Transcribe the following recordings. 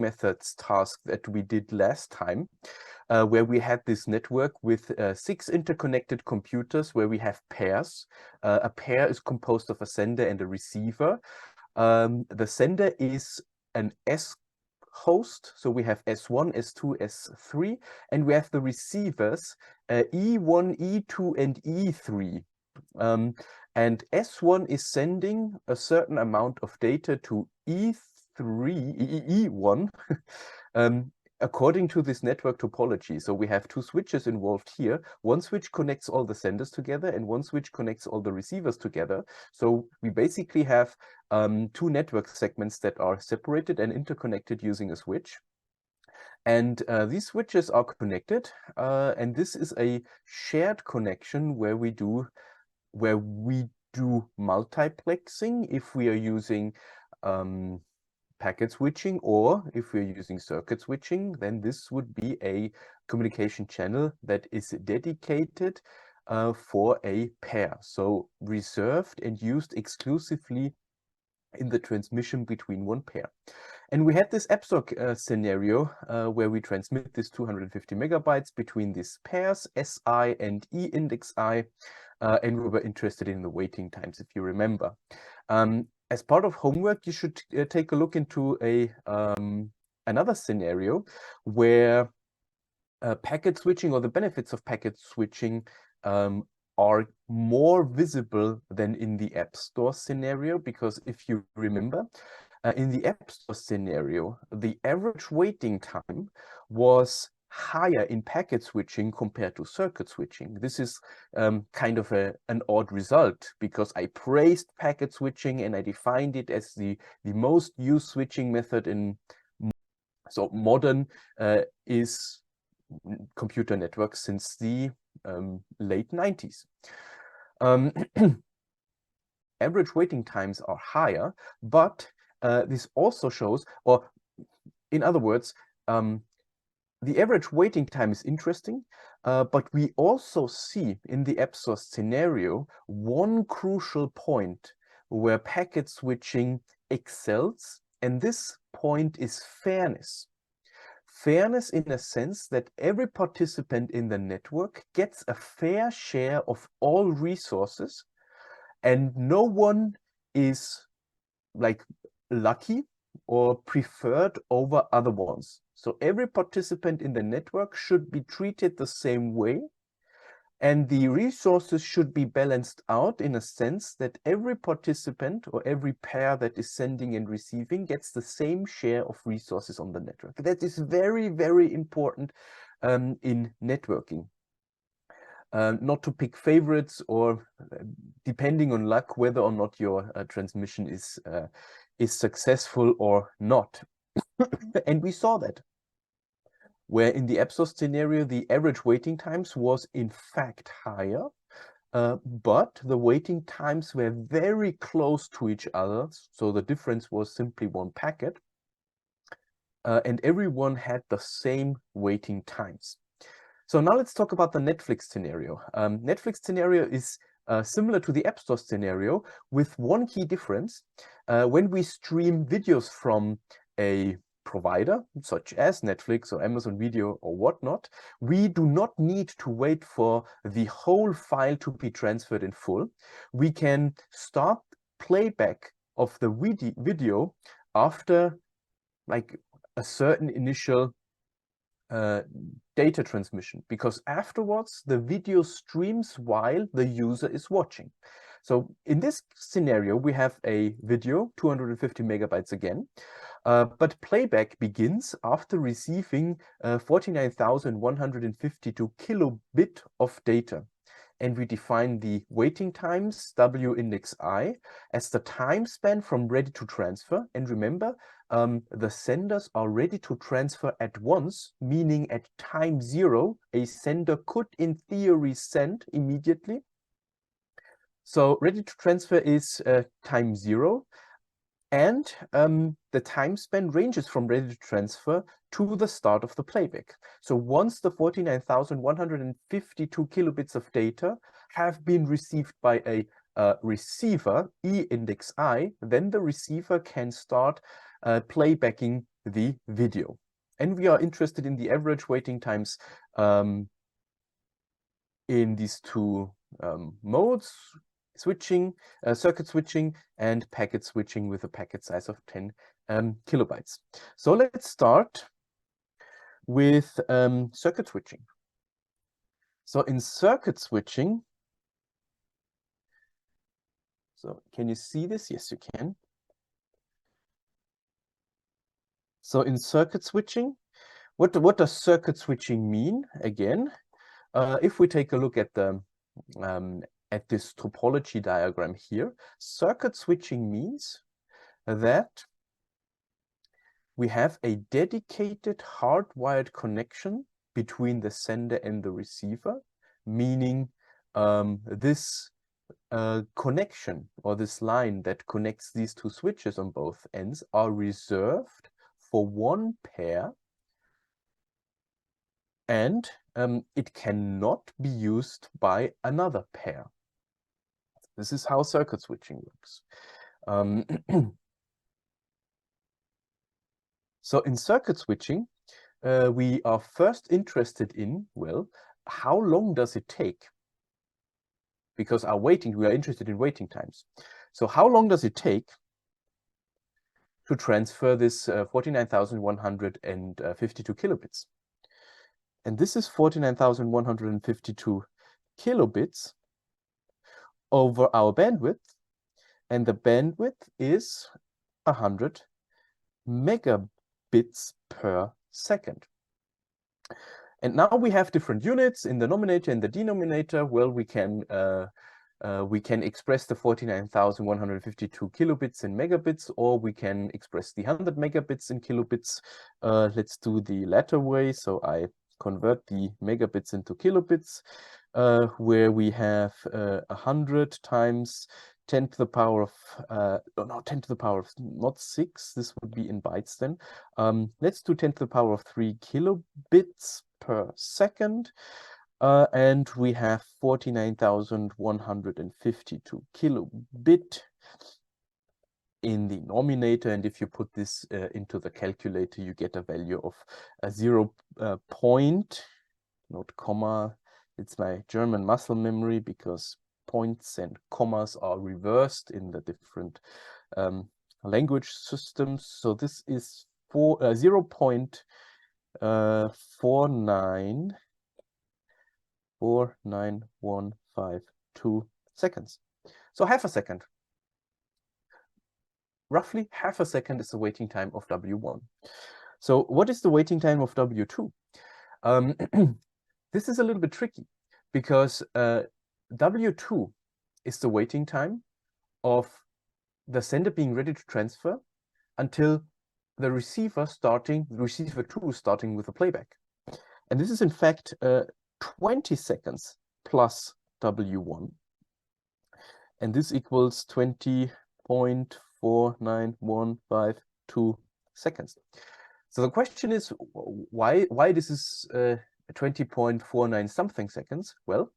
methods task that we did last time, where we had this network with 6 interconnected computers where we have pairs. A pair is composed of a sender and a receiver. The sender is an S host, so we have S1, S2, S3, and we have the receivers E1, E2, and E3. And S1 is sending a certain amount of data to E1 according to this network topology. So we have 2 switches involved here. One switch connects all the senders together and one switch connects all the receivers together. So we basically have 2 network segments that are separated and interconnected using a switch. And these switches are connected, and this is a shared connection where we do multiplexing if we are using packet switching, or if we're using circuit switching, then this would be a communication channel that is dedicated for a pair, so reserved and used exclusively in the transmission between one pair. And we had this EPSOC scenario where we transmit this 250 megabytes between these pairs, SI and E index I, and we were interested in the waiting times, if you remember. As part of homework, you should take a look into another scenario where packet switching, or the benefits of packet switching, are more visible than in the App Store scenario, because if you remember, in the App Store scenario, the average waiting time was higher in packet switching compared to circuit switching. This is kind of an odd result, because I praised packet switching and I defined it as the most used switching method in modern is computer networks since the late 90s. Average waiting times are higher, but this also shows, or in other words, the average waiting time is interesting, but we also see in the App Store scenario one crucial point where packet switching excels, and this point is fairness. Fairness in a sense that every participant in the network gets a fair share of all resources, and no one is like lucky or preferred over other ones. So every participant in the network should be treated the same way, and the resources should be balanced out in a sense that every participant or every pair that is sending and receiving gets the same share of resources on the network. That is very, very important in networking. Not to pick favorites, or depending on luck, whether or not your transmission is successful or not. And we saw that, where in the App Store scenario, the average waiting times was in fact higher, but the waiting times were very close to each other. So the difference was simply one packet, and everyone had the same waiting times. So now let's talk about the Netflix scenario. Netflix scenario is similar to the App Store scenario, with one key difference. When we stream videos from a provider, such as Netflix or Amazon Video or whatnot, we do not need to wait for the whole file to be transferred in full. We can start playback of the video after like a certain initial data transmission, because afterwards the video streams while the user is watching. So in this scenario, we have a video, 250 megabytes again, but playback begins after receiving 49,152 kilobit of data. And we define the waiting times, W index I, as the time span from ready to transfer. And remember, the senders are ready to transfer at once, meaning at time 0, a sender could in theory send immediately. So ready to transfer is time 0. And the time span ranges from ready to transfer to the start of the playback. So once the 49,152 kilobits of data have been received by a receiver, E index I, then the receiver can start playbacking the video. And we are interested in the average waiting times in these two modes, switching, circuit switching, and packet switching with a packet size of 10 kilobytes. So let's start with circuit switching. So in circuit switching, so can you see this? Yes, you can. So in circuit switching, what does circuit switching mean? Again, if we take a look at the at this topology diagram here, circuit switching means that we have a dedicated hardwired connection between the sender and the receiver, meaning this connection or this line that connects these two switches on both ends are reserved for one pair, and it cannot be used by another pair. This is how circuit switching works. So in circuit switching, we are first interested in, well, how long does it take? Because we are interested in waiting times. So how long does it take to transfer this 49,152 kilobits? And this is 49,152 kilobits over our bandwidth, and the bandwidth is 100 megabits per second. And now we have different units in the numerator and the denominator. Well, we can express the 49,152 kilobits in megabits, or we can express the 100 megabits in kilobits. Let's do the latter way. So I convert the megabits into kilobits, where we have 100 times 10 to the power of, no, 10 to the power of not 6, this would be in bytes then. Let's do 10 to the power of 3 kilobits per second. And we have 49,152 kilobit in the denominator. And if you put this into the calculator, you get a value of 0 point, not comma. It's my German muscle memory, because points and commas are reversed in the different language systems. So this is 0.49152 seconds. So half a second. Roughly half a second is the waiting time of W1. So what is the waiting time of W2? This is a little bit tricky, because W2 is the waiting time of the sender being ready to transfer until the receiver 2 starting with the playback. And this is in fact 20 seconds plus W1. And this equals 20.49152 seconds. So the question is, why this is 20.49 something seconds? Well,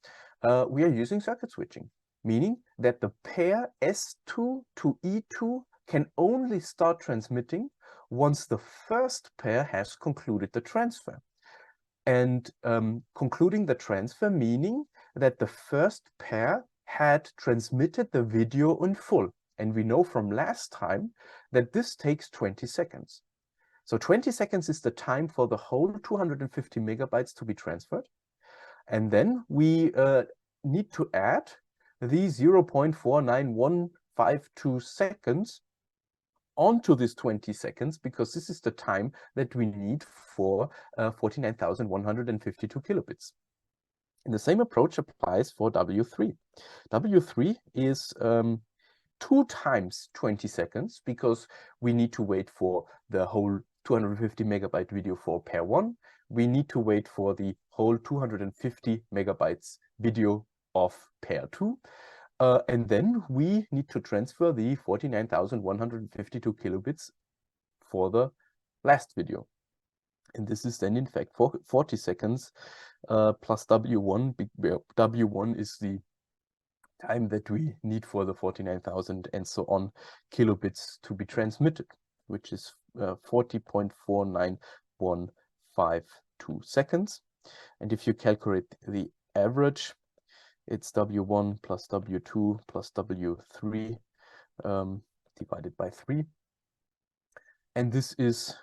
we are using circuit switching, meaning that the pair S2 to E2 can only start transmitting once the first pair has concluded the transfer. And concluding the transfer, meaning that the first pair had transmitted the video in full. And we know from last time that this takes 20 seconds. So 20 seconds is the time for the whole 250 megabytes to be transferred. And then we need to add the 0.49152 seconds onto this 20 seconds, because this is the time that we need for 49,152 kilobits. And the same approach applies for W3. W3 is 2 times 20 seconds, because we need to wait for the whole 250 megabyte video for pair 1. We need to wait for the whole 250 megabytes video of pair 2. And then we need to transfer the 49,152 kilobits for the last video. And this is then in fact 40 seconds plus W1. W1 is the time that we need for the 49,000 and so on kilobits to be transmitted. which is 40.49152 seconds. And if you calculate the average, it's W1 plus W2 plus W3 divided by 3. And this is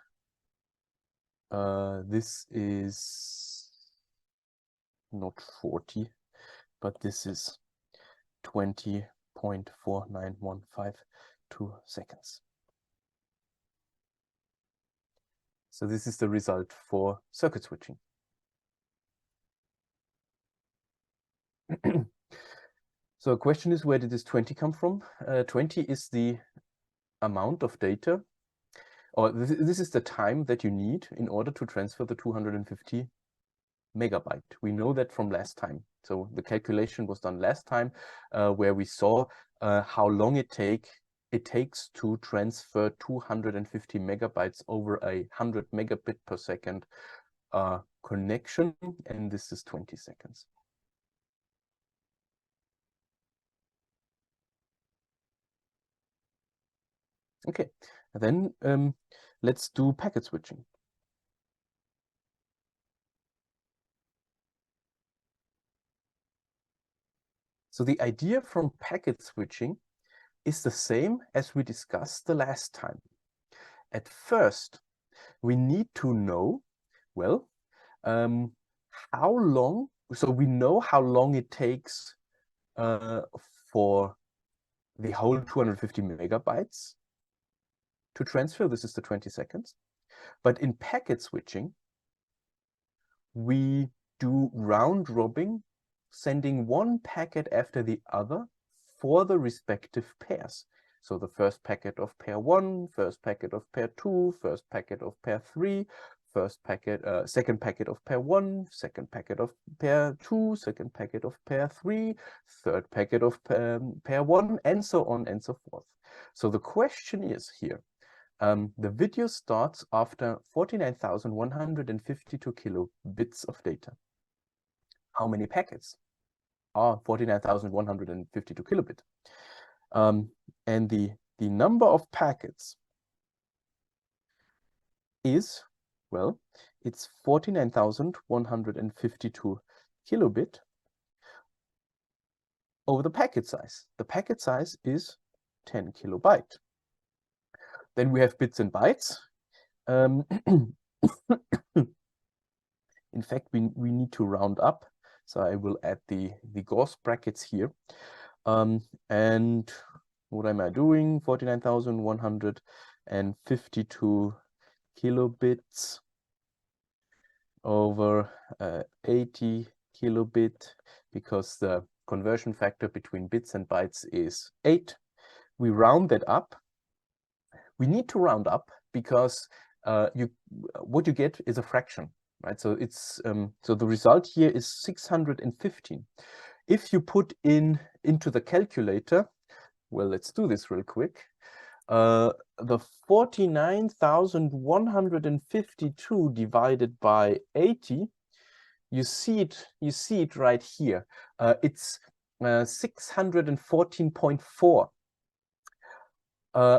not 40, but this is 20.49152 seconds. So this is the result for circuit switching. So the question is, where did this 20 come from? 20 is the amount of data, or this is the time that you need in order to transfer the 250 megabyte. We know that from last time. So the calculation was done last time, where we saw how long it takes to transfer 250 megabytes over a 100 megabit per second connection, and this is 20 seconds. Okay, then let's do packet switching. So the idea from packet switching is the same as we discussed the last time. At first, we need to know, well, how long, so we know how long it takes for the whole 250 megabytes to transfer. This is the 20 seconds. But in packet switching, we do round robin, sending one packet after the other for the respective pairs. So the first packet of pair 1, first packet of pair 2, first packet of pair 3, second packet of pair 1, second packet of pair 2, second packet of pair 3, third packet of pair 1, and so on and so forth. So the question is here, the video starts after 49,152 kilobits of data. How many packets are 49,152 kilobit? And the number of packets is, well, it's 49,152 kilobit over the packet size. The packet size is 10 kilobyte. Then we have bits and bytes. In fact, we need to round up. So I will add the Gauss brackets here. And what am I doing? 49,152 kilobits over 80 kilobit, because the conversion factor between bits and bytes is 8. We round that up. We need to round up because what you get is a fraction, right? So it's so the result here is 615. If you put into the calculator, well, let's do this real quick. The 49,152 divided by 80, you see it right here. It's 614.4.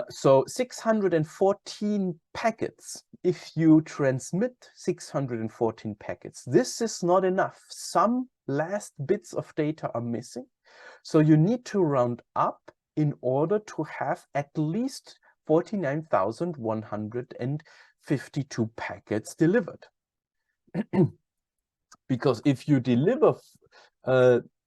So 614 packets. If you transmit 614 packets, this is not enough. Some last bits of data are missing. So you need to round up in order to have at least 49,152 packets delivered. Because if you deliver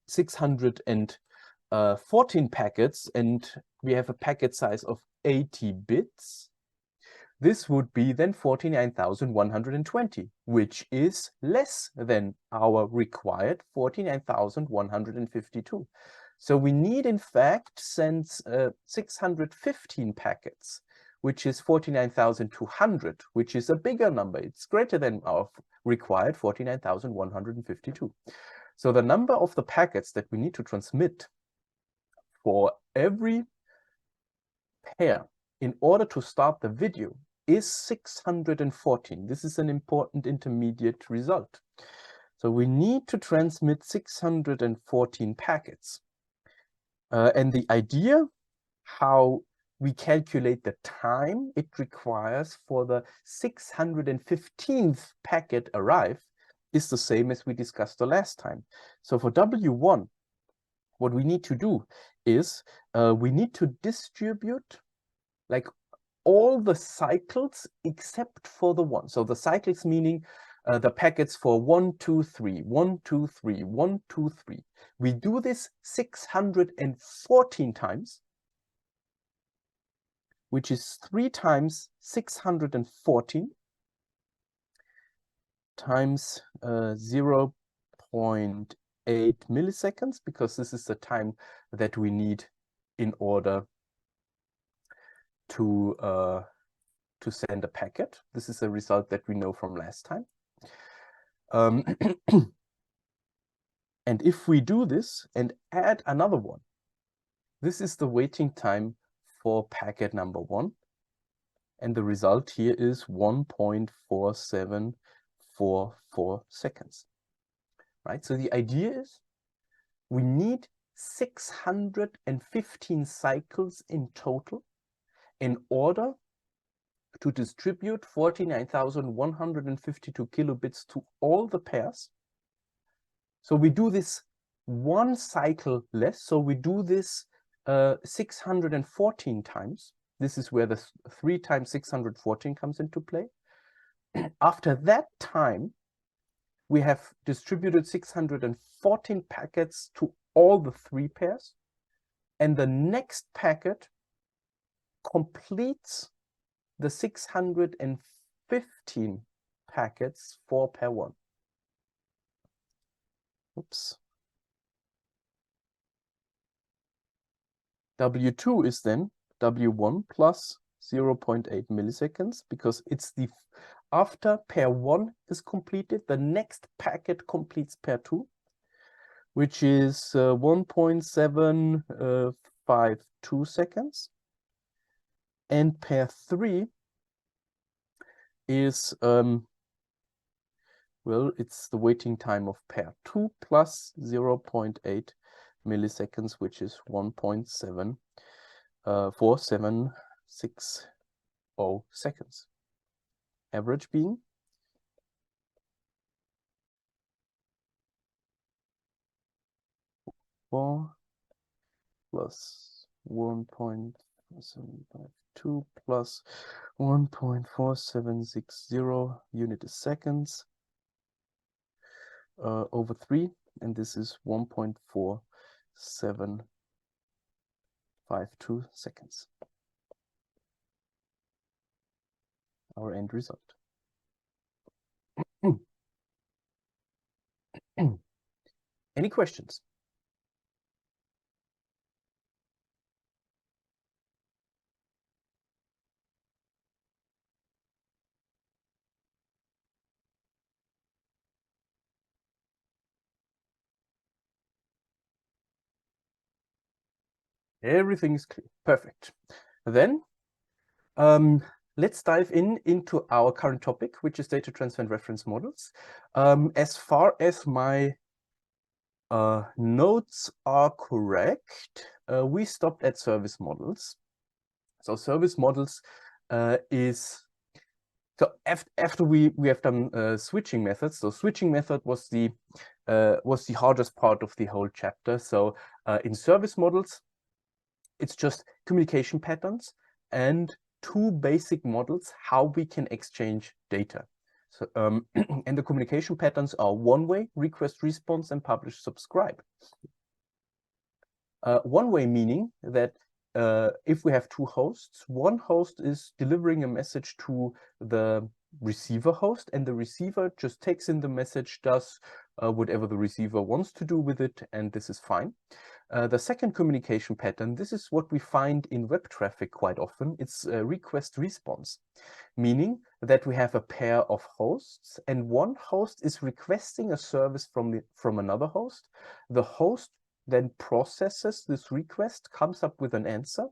614 packets and we have a packet size of 80 bits, this would be then 49,120, which is less than our required 49,152. So we need, in fact, send 615 packets, which is 49,200, which is a bigger number. It's greater than our required 49,152. So the number of the packets that we need to transmit for every pair in order to start the video is 614. This is an important intermediate result. So we need to transmit 614 packets. And the idea how we calculate the time it requires for the 615th packet arrive is the same as we discussed the last time. So for W1, what we need to do is we need to distribute like all the cycles except for the one. So the cycles meaning the packets for 1, 2, 3, 1, 2, 3, 1, 2, 3. We do this 614 times, which is 3 times 614 times 0.8 milliseconds, because this is the time that we need in order to send a packet. This is a result that we know from last time. And if we do this and add another one, this is the waiting time for packet number 1. And the result here is 1.4744 seconds. Right? So the idea is we need 615 cycles in total in order to distribute 49,152 kilobits to all the pairs. So we do this one cycle less. So we do this 614 times. This is where the 3 times 614 comes into play. After that time, we have distributed 614 packets to all the 3 pairs. And the next packet completes the 615 packets for pair 1. Oops. W2 is then W1 plus 0.8 milliseconds, because it's the after pair 1 is completed, the next packet completes pair 2, which is 1.752 seconds. And pair 3 is, well, it's the waiting time of pair 2 plus 0.8 milliseconds, which is 1.4760 seconds. Average being plus 1.752 plus 1.4760 unit seconds over 3, and this is 1.4752 seconds. Our end result. Any questions? Everything is clear. Perfect. Then let's dive into our current topic, which is data transfer and reference models. As far as my notes are correct, we stopped at service models. So service models is, so after we have done switching methods. So switching method was the hardest part of the whole chapter. So in service models, it's just communication patterns and 2 basic models how we can exchange data. So and the communication patterns are one-way, request response, and publish subscribe. One-way meaning that if we have 2 hosts, one host is delivering a message to the receiver host, and the receiver just takes in the message, does whatever the receiver wants to do with it, and this is fine. The second communication pattern, this is what we find in web traffic quite often. It's request response, meaning that we have a pair of hosts, and one host is requesting a service from another host. The host then processes this request, comes up with an answer,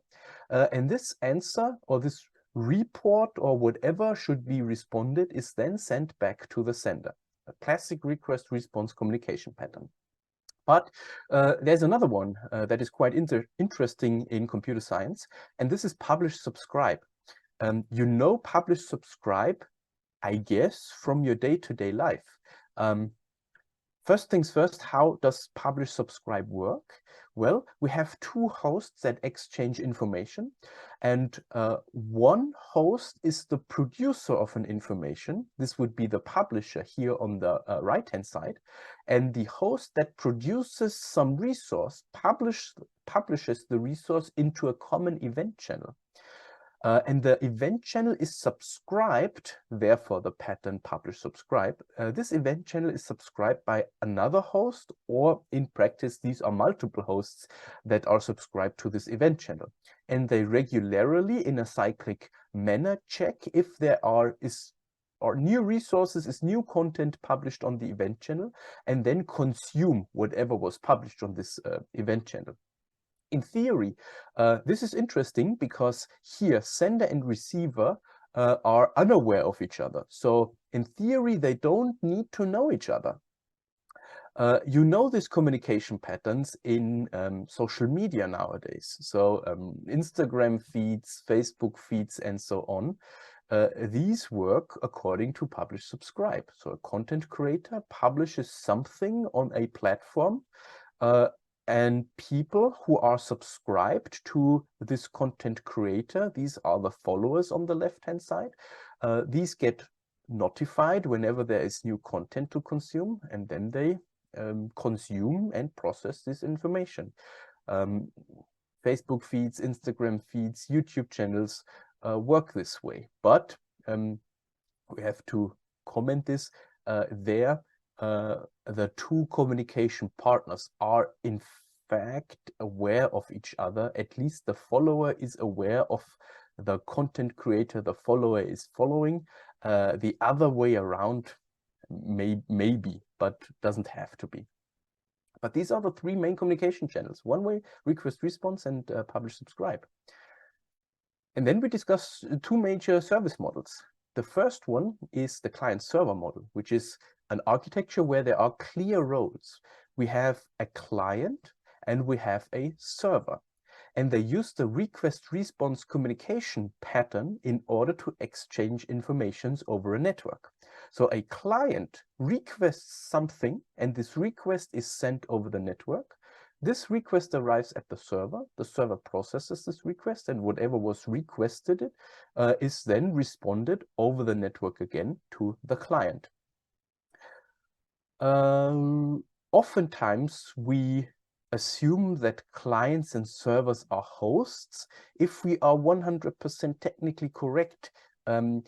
and this answer or this report or whatever should be responded is then sent back to the sender. A classic request response communication pattern. But there's another one that is quite interesting in computer science, and this is publish subscribe. You know, publish subscribe, I guess, from your day-to-day life. First things first, how does publish subscribe work? Well, we have two hosts that exchange information, and one host is the producer of an information. This would be the publisher here on the right-hand side, and the host that produces some resource publishes the resource into a common event channel. And the event channel is subscribed, therefore the pattern publish subscribe. This event channel is subscribed by another host, or in practice, these are multiple hosts that are subscribed to this event channel. And they regularly, in a cyclic manner, check if there are new resources, is new content published on the event channel, and then consume whatever was published on this event channel. In theory, this is interesting because here sender and receiver are unaware of each other. So in theory, they don't need to know each other. You know these communication patterns in social media nowadays. So Instagram feeds, Facebook feeds, and so on. These work according to publish subscribe. So a content creator publishes something on a platform, and people who are subscribed to this content creator, these are the followers on the left-hand side, these get notified whenever there is new content to consume, and then they consume and process this information. Facebook feeds, Instagram feeds, YouTube channels work this way. But we have to comment this the two communication partners are in fact aware of each other. At least the follower is aware of the content creator the follower is following. The other way around maybe, but doesn't have to be. But these are the three main communication channels: one-way, request response, and publish subscribe. And then we discuss two major service models. The first one is the client-server model, which is an architecture where there are clear roles. We have a client and we have a server, and they use the request-response communication pattern in order to exchange informations over a network. So a client requests something, and this request is sent over the network. This request arrives at the server processes this request, and whatever was requested is then responded over the network again to the client. Oftentimes we assume that clients and servers are hosts. If we are 100% technically correct, the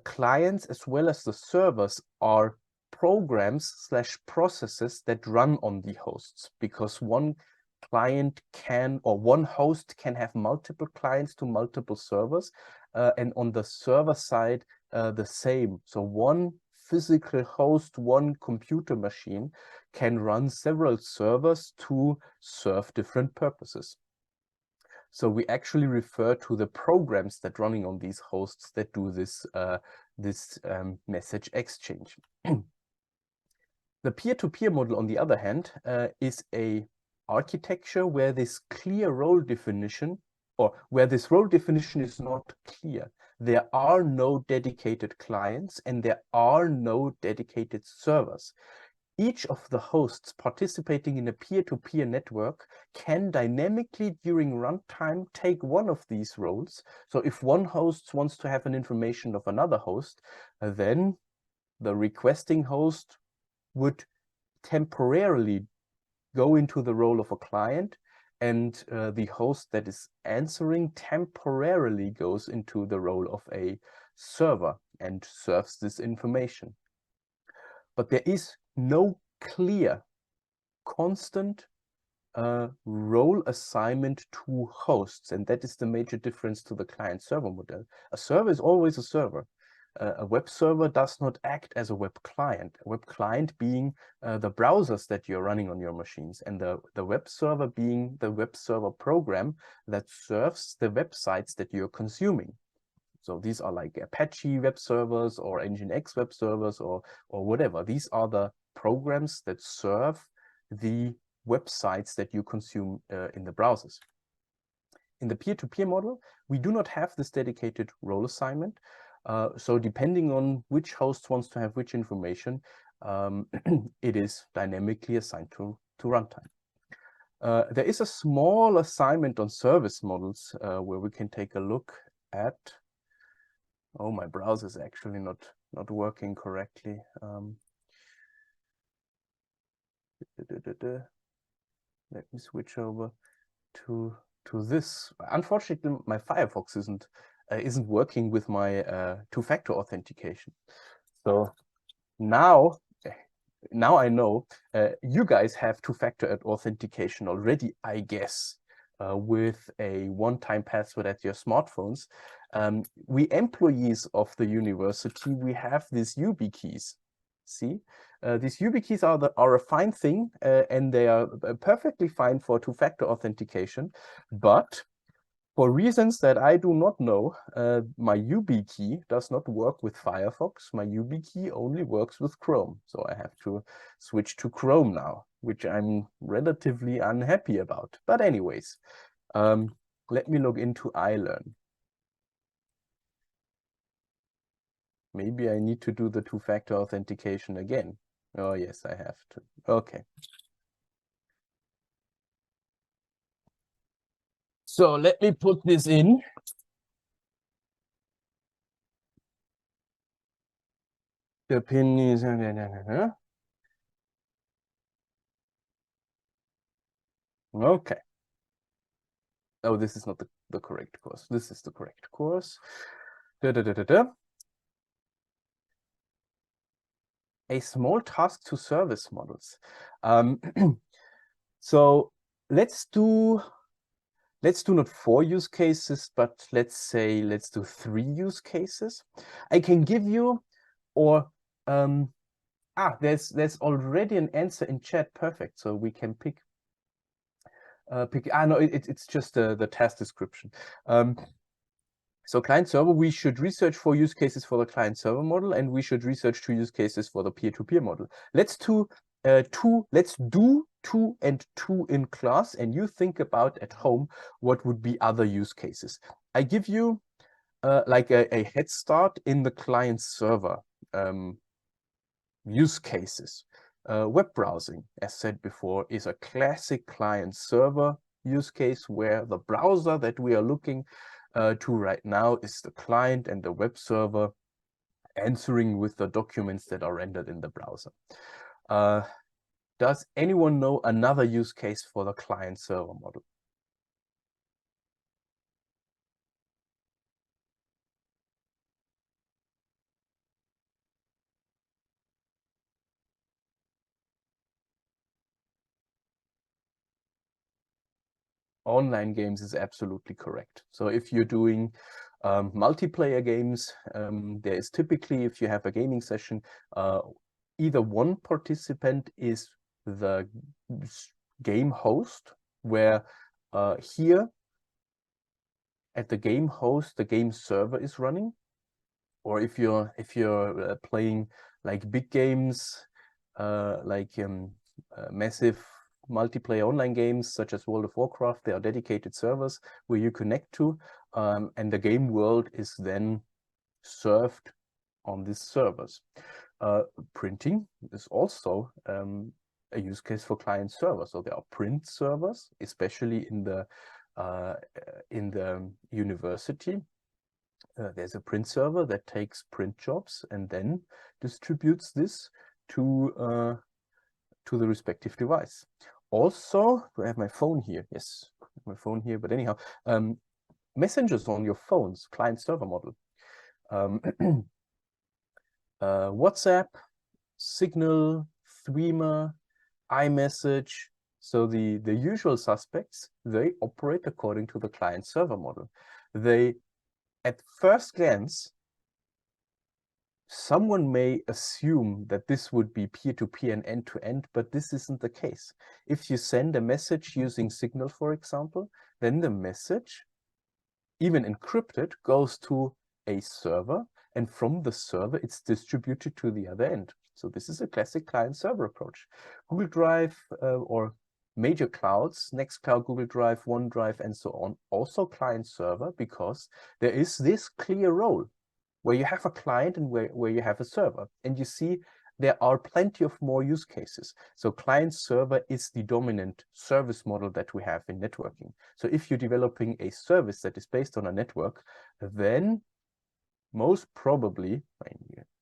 clients as well as the servers are programs/processes that run on the hosts, because one client can, or one host can have multiple clients to multiple servers, and on the server side the same. So one physical host, one computer machine, can run several servers to serve different purposes. So we actually refer to the programs that running on these hosts that do this message exchange. The peer-to-peer model, on the other hand, is a architecture where this clear role definition, or where this role definition is not clear. There are no dedicated clients and there are no dedicated servers. Each of the hosts participating in a peer-to-peer network can dynamically during runtime take one of these roles. So if one host wants to have an information of another host, then the requesting host would temporarily go into the role of a client, and the host that is answering temporarily goes into the role of a server and serves this information. But there is no clear, constant role assignment to hosts, and that is the major difference to the client-server model. A server is always a server. A web server does not act as a web client. A web client being the browsers that you're running on your machines, and the web server being the web server program that serves the websites that you're consuming. So these are like Apache web servers or Nginx web servers or whatever. These are the programs that serve the websites that you consume in the browsers. In the peer-to-peer model, we do not have this dedicated role assignment. So depending on which host wants to have which information, it is dynamically assigned to runtime. There is a small assignment on service models where we can take a look at. Oh, my browser is actually not working correctly. Let me switch over to this. Unfortunately, my Firefox isn't working with my two-factor authentication. So now I know you guys have two-factor authentication already, I guess, with a one-time password at your smartphones. We employees of the university, we have these YubiKeys. See, these YubiKeys are a fine thing, and they are perfectly fine for two-factor authentication. But for reasons that I do not know, my YubiKey does not work with Firefox. My YubiKey only works with Chrome. So I have to switch to Chrome now, which I'm relatively unhappy about. But anyways, let me log into iLearn. Maybe I need to do the two-factor authentication again. Oh, yes, I have to. Okay. So let me put this in. The pin is... Okay. Oh, this is not the correct course. This is the correct course. A small task to service models. So let's do not 4 use cases, but let's do 3 use cases. I can give you, or there's already an answer in chat. Perfect. So we can pick. No, it's just the task description. So client server, we should research 4 use cases for the client server model, and we should research 2 use cases for the peer-to-peer model. Let's do 2 and 2 in class, and you think about at home what would be other use cases. I give you like a head start in the client server use cases. Web browsing, as said before, is a classic client server use case where the browser that we are looking to right now is the client, and the web server answering with the documents that are rendered in the browser. Does anyone know another use case for the client server model? Online games is absolutely correct. So if you're doing multiplayer games, there is typically, if you have a gaming session, either one participant is the game host, where here at the game host, the game server is running. Or if you're playing like big games, like massive multiplayer online games such as World of Warcraft, there are dedicated servers where you connect to, and the game world is then served on these servers. Printing is also a use case for client server. So there are print servers, especially in the university. There's a print server that takes print jobs and then distributes this to the respective device. Also, do I have my phone here? Yes, my phone here. But anyhow, messengers on your phones, client server model. WhatsApp, Signal, Threema, iMessage. So the usual suspects, they operate according to the client server model. They, at first glance, someone may assume that this would be peer-to-peer and end-to-end, but this isn't the case. If you send a message using Signal, for example, then the message, even encrypted, goes to a server, and from the server, it's distributed to the other end. So this is a classic client-server approach. Google Drive or major clouds, Nextcloud, Google Drive, OneDrive, and so on, also client-server, because there is this clear role where you have a client and where you have a server. And you see there are plenty of more use cases. So client-server is the dominant service model that we have in networking. So if you're developing a service that is based on a network, then most probably,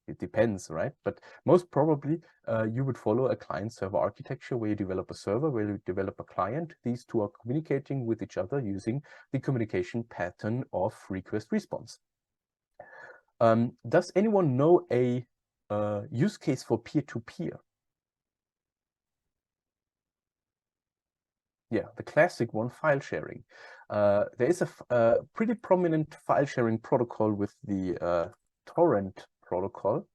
it depends, right? But most probably you would follow a client-server architecture where you develop a server, where you develop a client. These two are communicating with each other using the communication pattern of request-response. Does anyone know a use case for peer-to-peer? Yeah, the classic one, file sharing. There is a pretty prominent file sharing protocol with the torrent protocol.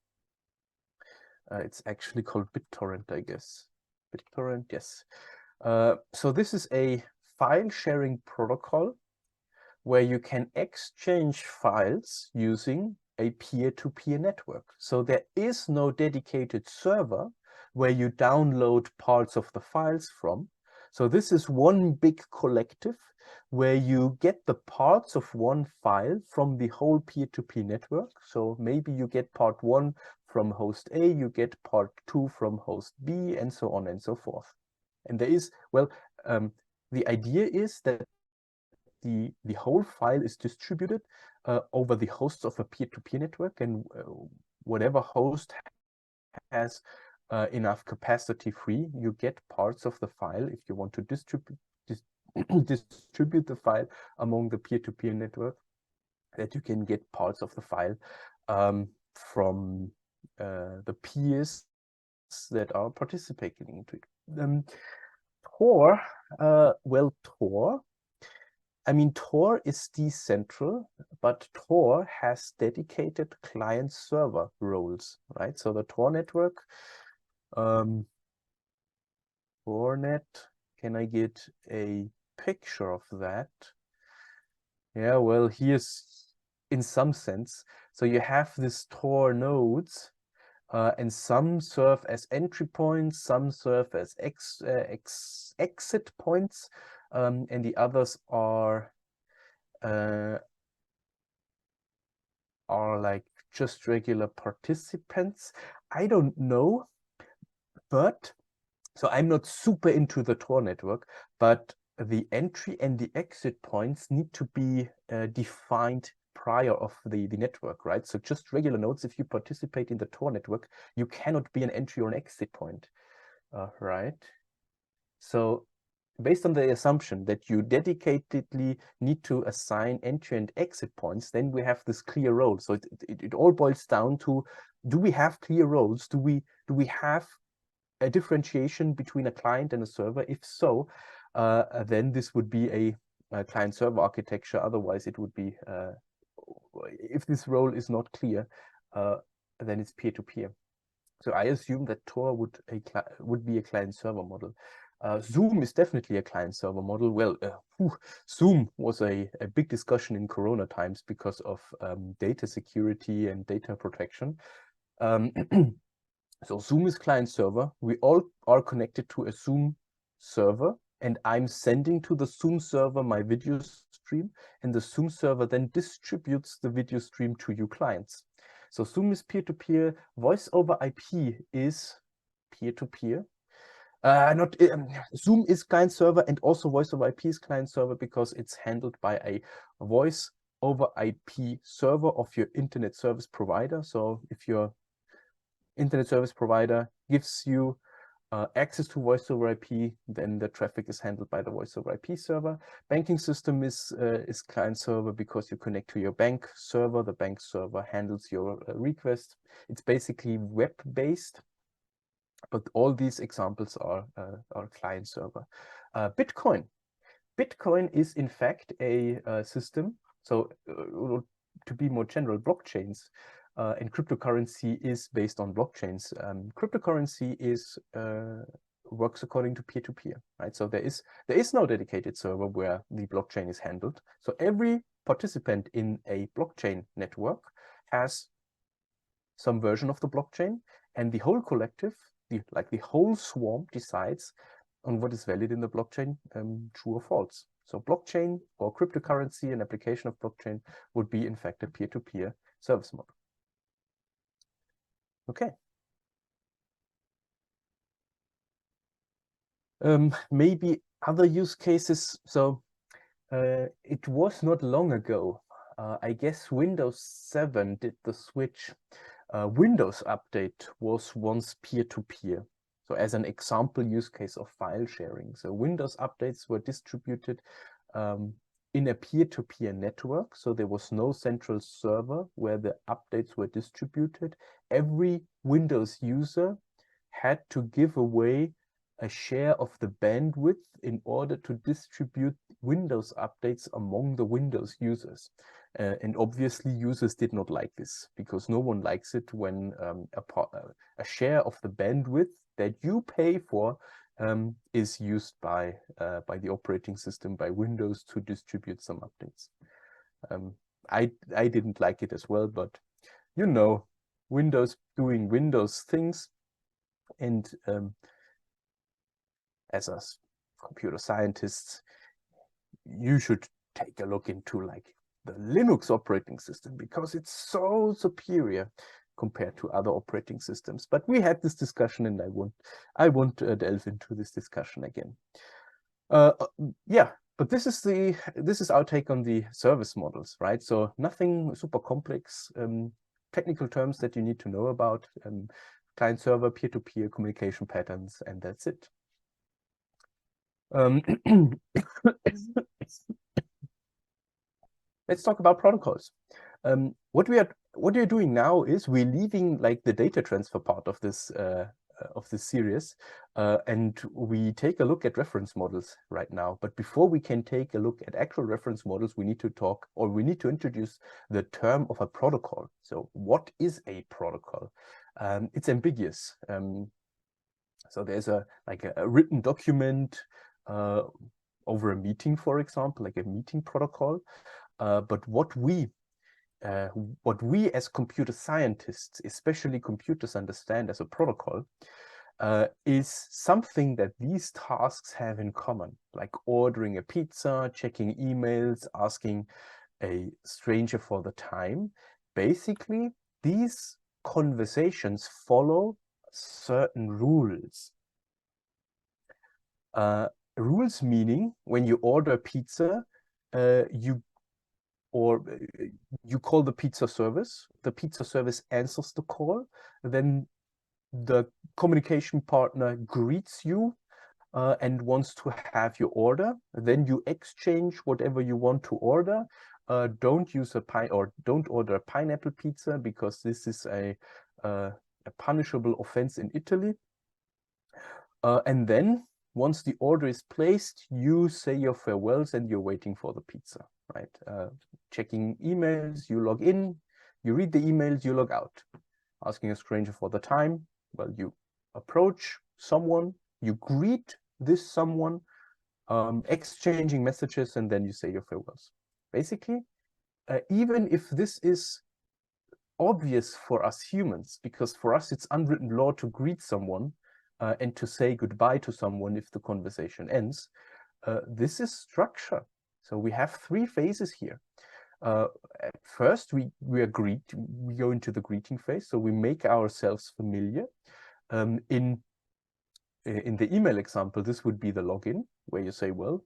It's actually called BitTorrent, I guess. BitTorrent, yes. So this is a file sharing protocol where you can exchange files using a peer-to-peer network. So there is no dedicated server where you download parts of the files from. So this is one big collective where you get the parts of one file from the whole peer-to-peer network. So maybe you get part 1 from host A, you get part 2 from host B, and so on and so forth. And there is, well, the idea is that the whole file is distributed over the hosts of a peer-to-peer network, and whatever host has enough capacity free, you get parts of the file. If you want to distribute the file among the peer-to-peer network, that you can get parts of the file from the peers that are participating into it. Tor, Tor, I mean, Tor is decentral, but Tor has dedicated client-server roles, right? So the Tor network, Tornet, can I get a picture of that? Yeah, well, here's in some sense. So you have this Tor nodes, and some serve as entry points, some serve as exit points, and the others are like just regular participants. I don't know, but so I'm not super into the Tor network, but the entry and the exit points need to be defined prior of the network, right? So just regular nodes, if you participate in the Tor network, you cannot be an entry or an exit point, right? So based on the assumption that you dedicatedly need to assign entry and exit points, then we have this clear role. So it all boils down to, do we have clear roles? Do we have a differentiation between a client and a server? If so, then this would be a client-server architecture. Otherwise, it would be, if this role is not clear, then it's peer-to-peer. So I assume that Tor would be a client-server model. Zoom is definitely a client-server model. Well, Zoom was a big discussion in Corona times because of data security and data protection. So Zoom is client-server. We all are connected to a Zoom server, and I'm sending to the Zoom server my video stream, and the Zoom server then distributes the video stream to you clients. So Zoom is peer-to-peer. Voice over IP is peer-to-peer. Zoom is client server, and also voice over IP is client server because it's handled by a voice over IP server of your internet service provider. So if your internet service provider gives you access to voice over IP, then the traffic is handled by the voice over IP server. Banking system is client server because you connect to your bank server. The bank server handles your request. It's basically web-based. But all these examples are client server. Bitcoin. Bitcoin is in fact a system. So to be more general, blockchains and cryptocurrency is based on blockchains. Cryptocurrency works according to peer-to-peer, right? So there is no dedicated server where the blockchain is handled. So every participant in a blockchain network has some version of the blockchain, and the whole collective, the whole swarm, decides on what is valid in the blockchain, true or false. So blockchain or cryptocurrency, an application of blockchain, would be in fact a peer-to-peer service model. Okay. Maybe other use cases. So it was not long ago. I guess Windows 7 did the switch. Windows Update was once peer-to-peer. So as an example use case of file sharing. So Windows updates were distributed in a peer-to-peer network. So there was no central server where the updates were distributed. Every Windows user had to give away a share of the bandwidth in order to distribute Windows updates among the Windows users. And obviously users did not like this, because no one likes it when a share of the bandwidth that you pay for is used by the operating system, by Windows, to distribute some updates. I didn't like it as well, but you know, Windows doing Windows things, and as us computer scientists, you should take a look into like the Linux operating system, because it's so superior compared to other operating systems. But we had this discussion, and I won't delve into this discussion again. Yeah, but this is our take on the service models, right? So nothing super complex, technical terms that you need to know about, client server, peer-to-peer communication patterns, and that's it. Let's talk about protocols. What we are doing now is we're leaving like the data transfer part of this series, and we take a look at reference models right now. But before we can take a look at actual reference models, we need to introduce the term of a protocol. So what is a protocol? It's ambiguous. So there's a written document over a meeting, for example, like a meeting protocol. But what we as computer scientists, especially computers, understand as a protocol is something that these tasks have in common, like ordering a pizza, checking emails, asking a stranger for the time. Basically, these conversations follow certain rules. Rules meaning when you order a pizza, you call the pizza service answers the call, then the communication partner greets you and wants to have your order, then you exchange whatever you want to order. Don't order a pineapple pizza, because this is a punishable offense in Italy. And then once the order is placed, you say your farewells and you're waiting for the pizza, right? Checking emails, you log in, you read the emails, you log out. Asking a stranger for the time, well, you approach someone, you greet this someone, exchanging messages, and then you say your farewells. Basically, even if this is obvious for us humans, because for us it's unwritten law to greet someone and to say goodbye to someone if the conversation ends, this is structure. So we have three phases here. At first, we go into the greeting phase, so we make ourselves familiar. In the email example, this would be the login, where you say, well,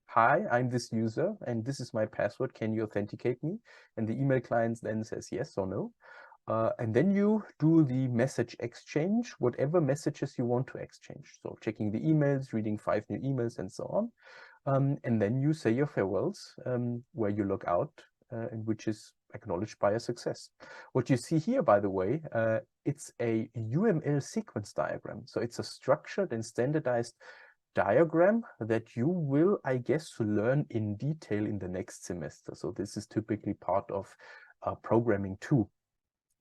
hi, I'm this user, and this is my password. Can you authenticate me? And the email client then says yes or no. And then you do the message exchange, whatever messages you want to exchange. So checking the emails, reading 5 new emails, and so on. And then you say your farewells, where you log out, and which is acknowledged by a success. What you see here, by the way, it's a UML sequence diagram. So it's a structured and standardized diagram that you will, I guess, learn in detail in the next semester. So this is typically part of programming 2.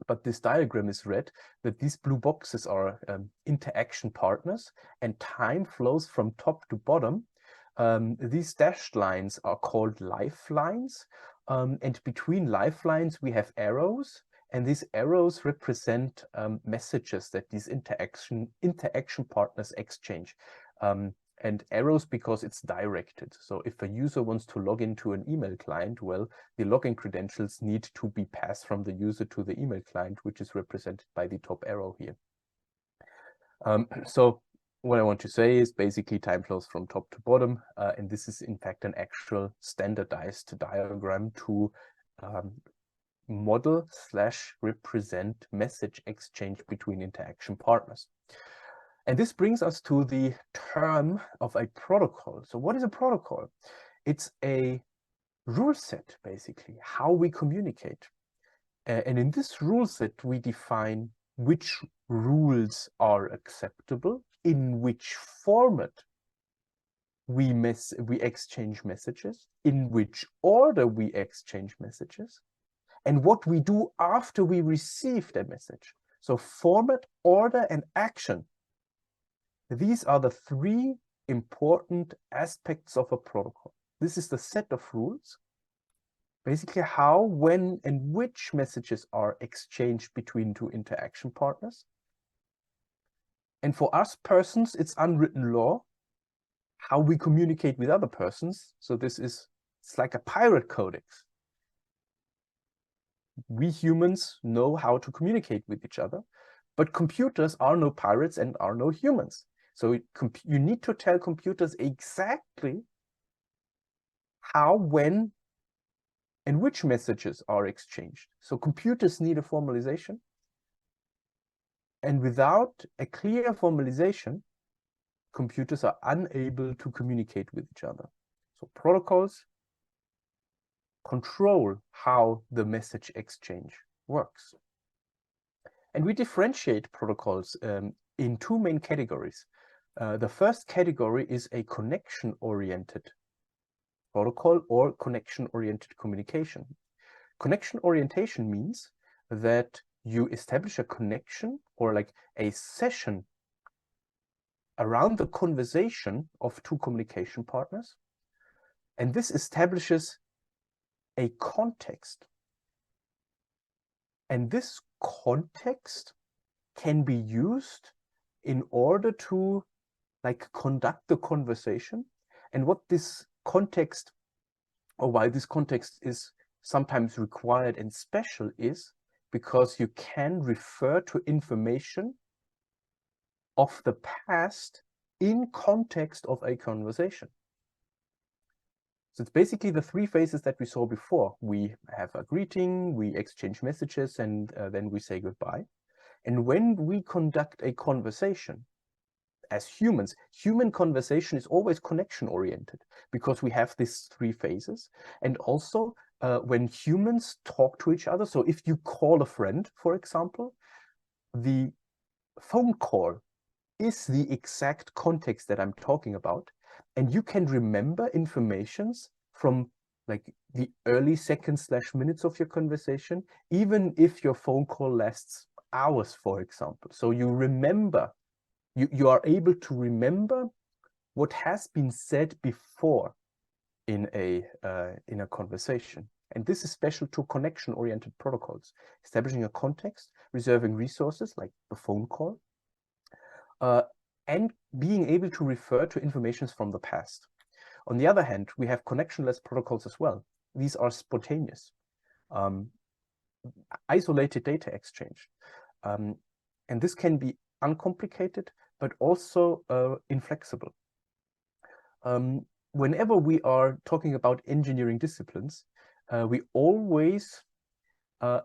But this diagram is read that these blue boxes are interaction partners, and time flows from top to bottom. These dashed lines are called lifelines, and between lifelines we have arrows, And these arrows represent messages that these interaction partners exchange. And arrows because it's directed. So if a user wants to log into an email client, well, the login credentials need to be passed from the user to the email client, which is represented by the top arrow here. So what I want to say is basically time flows from top to bottom, and this is in fact an actual standardized diagram to model / represent message exchange between interaction partners. And this brings us to the term of a protocol. So what is a protocol? It's a rule set, basically, how we communicate. And in this rule set, we define which rules are acceptable, in which format we exchange messages, in which order we exchange messages, and what we do after we receive that message. So format, order, and action. These are the three important aspects of a protocol. This is the set of rules. Basically how, when, and which messages are exchanged between two interaction partners. And for us persons, it's unwritten law, how we communicate with other persons. So it's like a pirate codex. We humans know how to communicate with each other, but computers are no pirates and are no humans. So you need to tell computers exactly how, when, and which messages are exchanged. So computers need a formalization. And without a clear formalization, computers are unable to communicate with each other. So protocols control how the message exchange works. And we differentiate protocols in two main categories. The first category is a connection-oriented protocol or connection-oriented communication. Connection orientation means that you establish a connection or like a session around the conversation of two communication partners. And this establishes a context. And this context can be used in order to like conduct the conversation. And what this context, or why this context is sometimes required and special, is because you can refer to information of the past in context of a conversation. So it's basically the three phases that we saw before. We have a greeting, we exchange messages, and then we say goodbye. And when we conduct a conversation, as humans, human conversation is always connection oriented because we have these three phases. And also when humans talk to each other, so if you call a friend, for example, the phone call is the exact context that I'm talking about. And you can remember informations from like the early seconds / minutes of your conversation, even if your phone call lasts hours, for example. So you remember, you are able to remember what has been said before in a conversation. And this is special to connection-oriented protocols, establishing a context, reserving resources like the phone call, and being able to refer to information from the past. On the other hand, we have connectionless protocols as well. These are spontaneous, isolated data exchange. And this can be uncomplicated, but also inflexible. Whenever we are talking about engineering disciplines, we always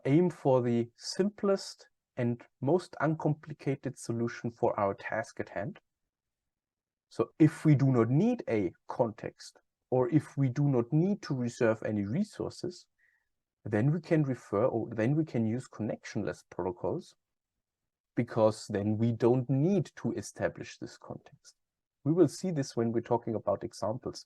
aim for the simplest and most uncomplicated solution for our task at hand. So if we do not need a context, or if we do not need to reserve any resources, then we can refer, or then we can use connectionless protocols, because then we don't need to establish this context. We will see this when we're talking about examples.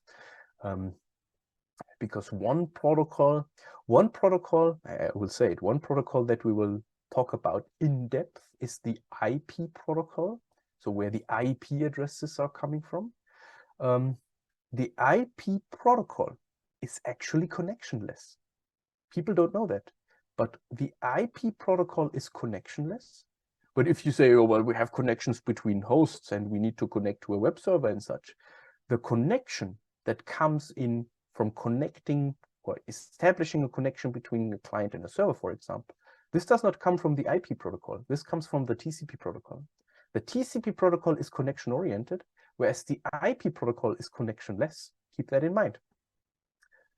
Because one protocol, I will say it, one protocol that we will talk about in depth is the IP protocol. So where the IP addresses are coming from. The IP protocol is actually connectionless. People don't know that. but the IP protocol is connectionless. But if you say, oh, well, we have connections between hosts and we need to connect to a web server and such, the connection that comes in from connecting or establishing a connection between a client and a server, for example, this does not come from the IP protocol. This comes from the TCP protocol. The TCP protocol is connection-oriented, whereas the IP protocol is connectionless. Keep that in mind.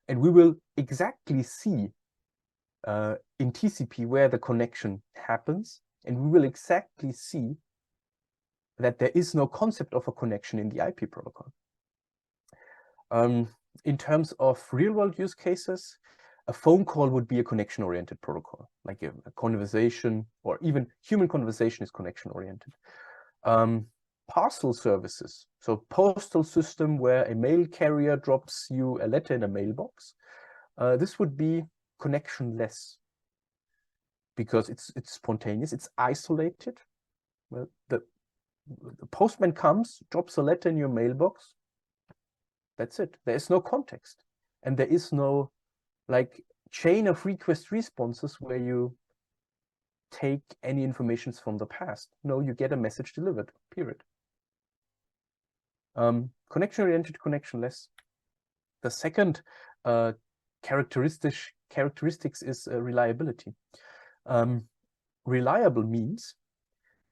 And we will exactly see in TCP where the connection happens, and we will exactly see that there is no concept of a connection in the IP protocol. In terms of real-world use cases, a phone call would be a connection-oriented protocol, like a conversation, or even human conversation is connection-oriented. Parcel services, so postal system where a mail carrier drops you a letter in a mailbox, this would be connectionless because it's spontaneous, it's isolated. Well, the postman comes, drops a letter in your mailbox. That's it. There is no context, and there is no like chain of request responses where you take any informations from the past. No, you get a message delivered, period. Connection-oriented, connectionless. The second characteristics is reliability. Reliable means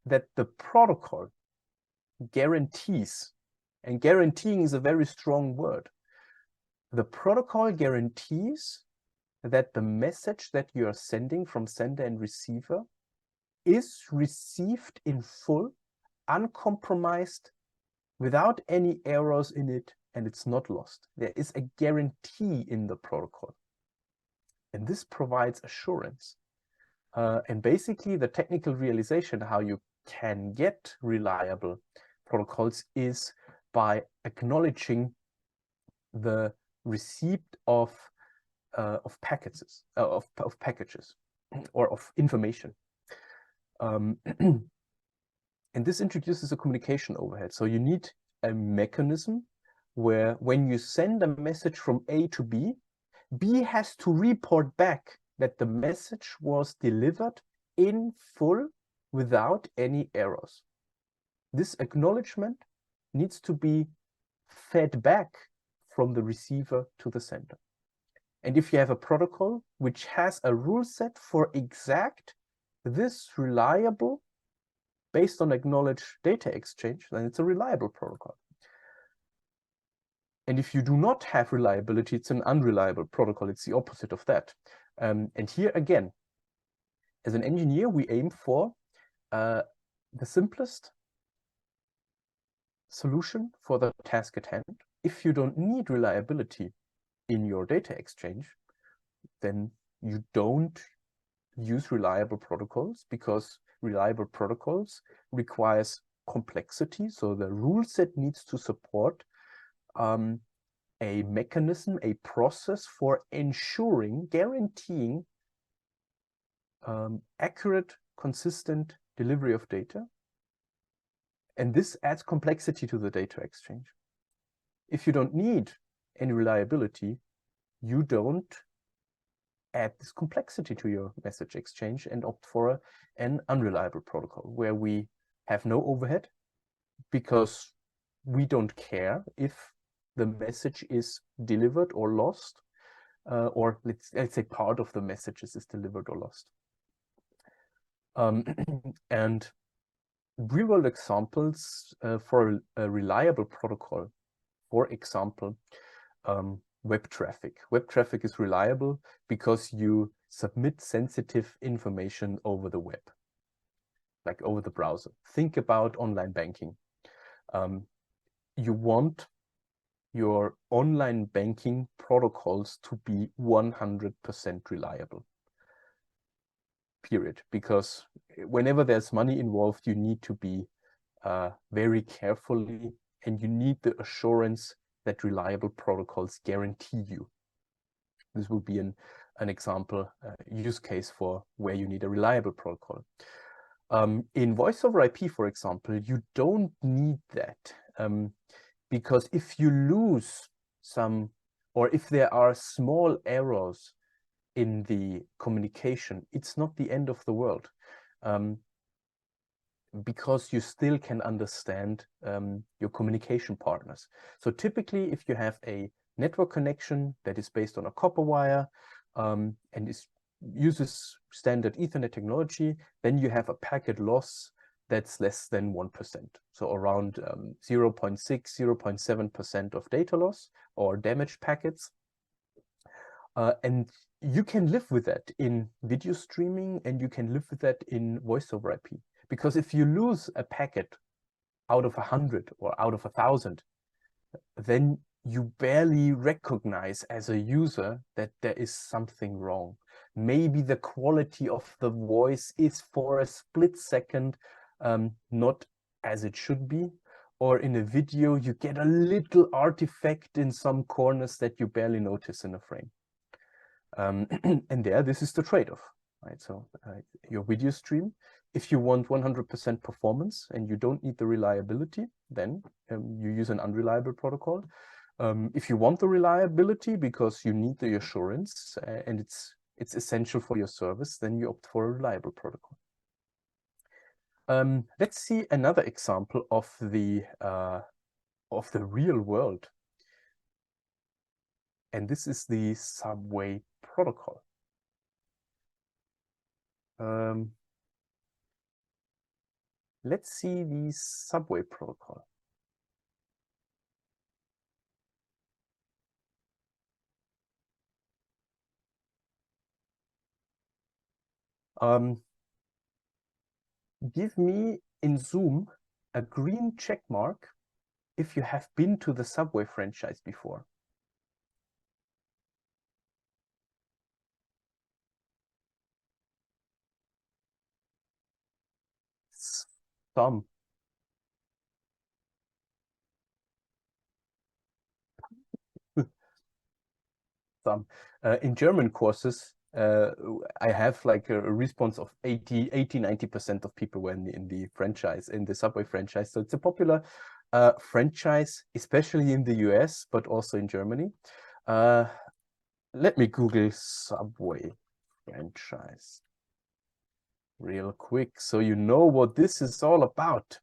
that the protocol guarantees, and guaranteeing is a very strong word. The protocol guarantees that the message that you are sending from sender and receiver is received in full, uncompromised, without any errors in it, and it's not lost. There is a guarantee in the protocol. And this provides assurance. And basically the technical realization how you can get reliable protocols is by acknowledging the receipt of packages or of information. And this introduces a communication overhead. So you need a mechanism where when you send a message from A to B, B has to report back that the message was delivered in full without any errors. This acknowledgement needs to be fed back from the receiver to the sender. And if you have a protocol which has a rule set for exact this reliable based on acknowledged data exchange, then it's a reliable protocol. And if you do not have reliability, it's an unreliable protocol. It's the opposite of that. And here again, as an engineer, we aim for the simplest solution for the task at hand. If you don't need reliability in your data exchange, then you don't use reliable protocols, because reliable protocols requires complexity. So the rule set needs to support a mechanism, a process for ensuring, guaranteeing accurate, consistent delivery of data. And this adds complexity to the data exchange. If you don't need any reliability, you don't add this complexity to your message exchange and opt for an unreliable protocol where we have no overhead, because we don't care if the message is delivered or lost, or let's say part of the messages is delivered or lost. And real-world examples for a reliable protocol, for example, web traffic. Web traffic is reliable because you submit sensitive information over the web, like over the browser. Think about online banking. You want your online banking protocols to be 100% reliable, period. Because whenever there's money involved, you need to be very carefully, and you need the assurance that reliable protocols guarantee you. This would be an example use case for where you need a reliable protocol. In voice over IP, for example, you don't need that, because if you lose some, or if there are small errors in the communication, it's not the end of the world, because you still can understand your communication partners. So typically, if you have a network connection that is based on a copper wire and uses standard Ethernet technology, then you have a packet loss that's less than 1%. So around 0.6, 0.7% of data loss or damaged packets. And you can live with that in video streaming, and you can live with that in voice over IP. Because if you lose a packet out of 100 or out of 1,000, then you barely recognize as a user that there is something wrong. Maybe the quality of the voice is for a split second not as it should be. Or in a video, you get a little artifact in some corners that you barely notice in a frame. And this is the trade-off, right? So your video stream, if you want 100% performance and you don't need the reliability, then you use an unreliable protocol. If you want the reliability because you need the assurance and it's essential for your service, then you opt for a reliable protocol. Let's see another example of the real world. And this is the subway protocol. Let's see the subway protocol. Give me in Zoom a green check mark if you have been to the Subway franchise before. Some. Some. In German courses, I have like a response of 80-90% of people were in the franchise, in the Subway franchise. So it's a popular franchise, especially in the US, but also in Germany. Let me Google Subway franchise real quick so you know what this is all about.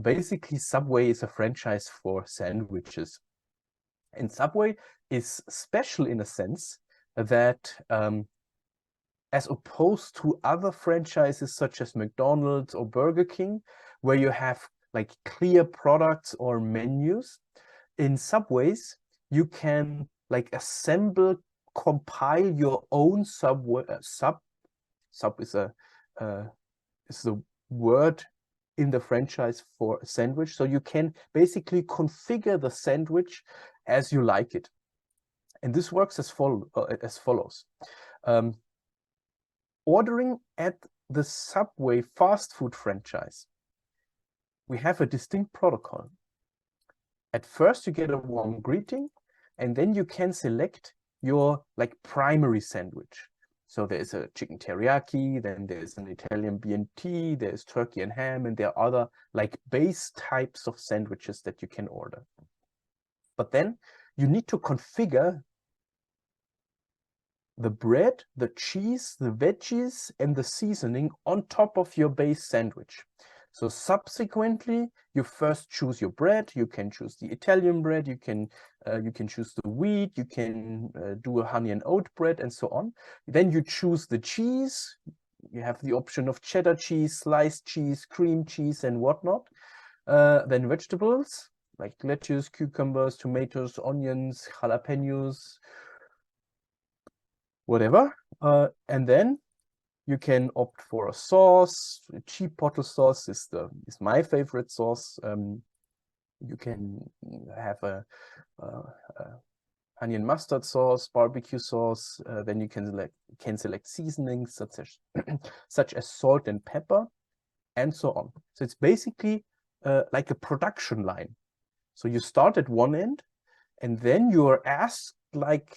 Basically, Subway is a franchise for sandwiches. And Subway is special in a sense that as opposed to other franchises such as McDonald's or Burger King, where you have like clear products or menus, in Subways, you can like assemble, compile your own Subway. Sub is the word in the franchise for a sandwich. So you can basically configure the sandwich as you like it. And this works as follows. Ordering at the Subway fast food franchise, we have a distinct protocol. At first, you get a warm greeting, and then you can select your like primary sandwich. So there's a chicken teriyaki, then there's an Italian B&T, there's turkey and ham, and there are other like base types of sandwiches that you can order. But then you need to configure the bread, the cheese, the veggies, and the seasoning on top of your base sandwich. So subsequently, you first choose your bread. You can choose the Italian bread. You can choose the wheat. You can do a honey and oat bread, and so on. Then you choose the cheese. You have the option of cheddar cheese, sliced cheese, cream cheese, and whatnot. Then vegetables like lettuce, cucumbers, tomatoes, onions, jalapenos, whatever. And then you can opt for a sauce. A chipotle sauce is my favorite sauce. You can have a onion mustard sauce, barbecue sauce. Then you can select seasonings such as salt and pepper, and so on. So it's basically like a production line. So you start at one end, and then you are asked like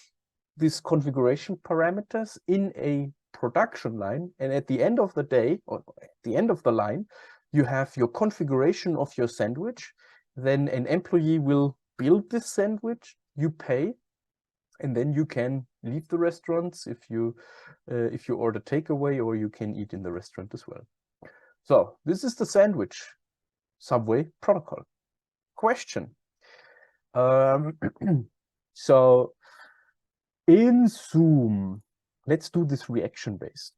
these configuration parameters in a production line, and at the end of the day, or at the end of the line, you have your configuration of your sandwich. Then an employee will build this sandwich, you pay, and then you can leave the restaurants if you order takeaway, or you can eat in the restaurant as well. So this is the sandwich subway protocol. Question. So in Zoom, let's do this reaction based.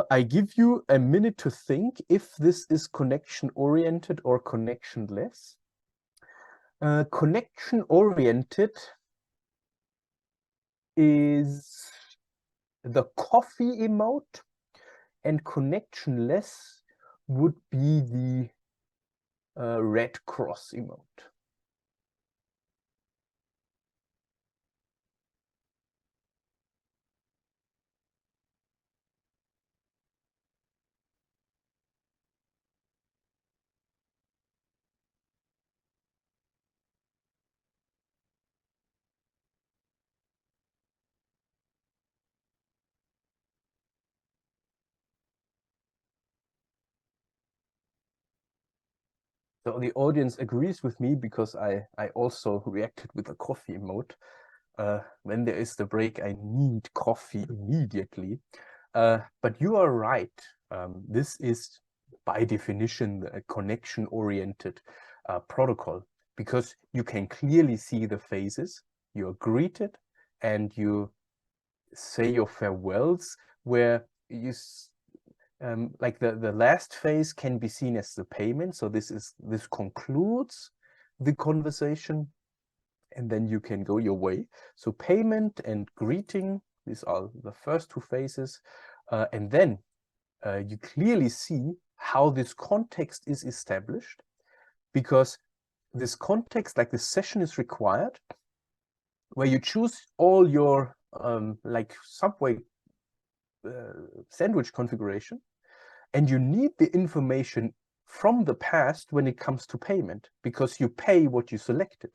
I give you a minute to think if this is connection oriented or connectionless. Connection oriented is the coffee emote, and connectionless would be the red cross emote. So the audience agrees with me because I also reacted with a coffee emote. When there is the break, I need coffee immediately. But you are right. This is by definition a connection-oriented protocol, because you can clearly see the phases. You're greeted and you say your farewells, where you like the last phase can be seen as the payment. So this concludes the conversation, and then you can go your way. So payment and greeting, these are the first two phases, and then you clearly see how this context is established, because this context, like this session, is required, where you choose all your like Subway sandwich configuration, and you need the information from the past when it comes to payment, because you pay what you selected.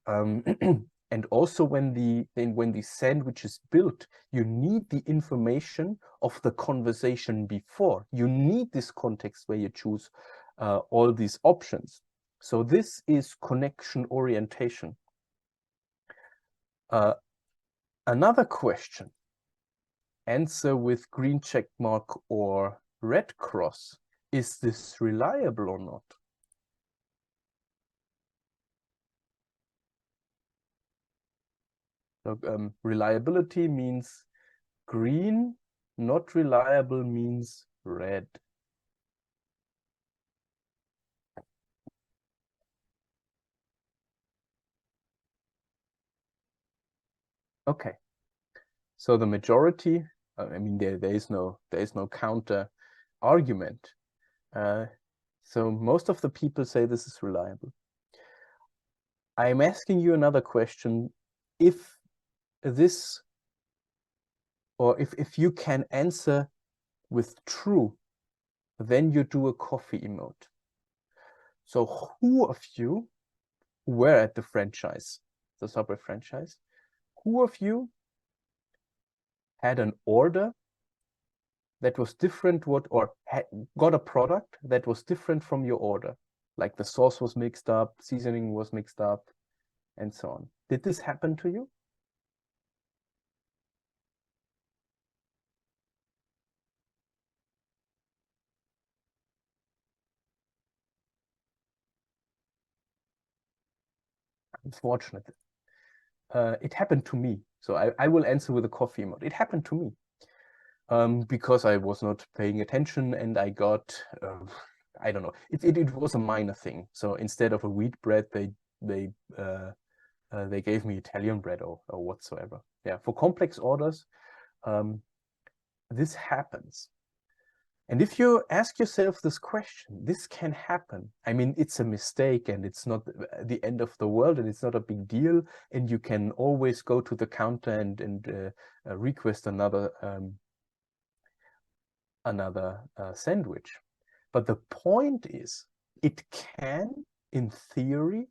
And also when the sandwich is built, you need the information of the conversation before. You need this context where you choose all these options. So this is connection orientation. Another question. Answer with green check mark or red cross. Is this reliable or not? So reliability means green, not reliable means red. Okay. So the majority, I mean, there is no counter argument. So most of the people say this is reliable. I'm asking you another question. If this, or if you can answer with true, then you do a coffee emote. So who of you were at the franchise, the Subway franchise, who of you had an order that was different, or got a product that was different from your order? Like the sauce was mixed up, seasoning was mixed up, and so on. Did this happen to you? Unfortunately. It happened to me. So I will answer with a coffee emote. It happened to me. Because I was not paying attention, and I got, I don't know, it was a minor thing. So instead of a wheat bread, they gave me Italian bread or whatsoever. Yeah, for complex orders, this happens. And if you ask yourself this question, this can happen. I mean, it's a mistake, and it's not the end of the world, and it's not a big deal. And you can always go to the counter and request another sandwich. But the point is, it can, in theory,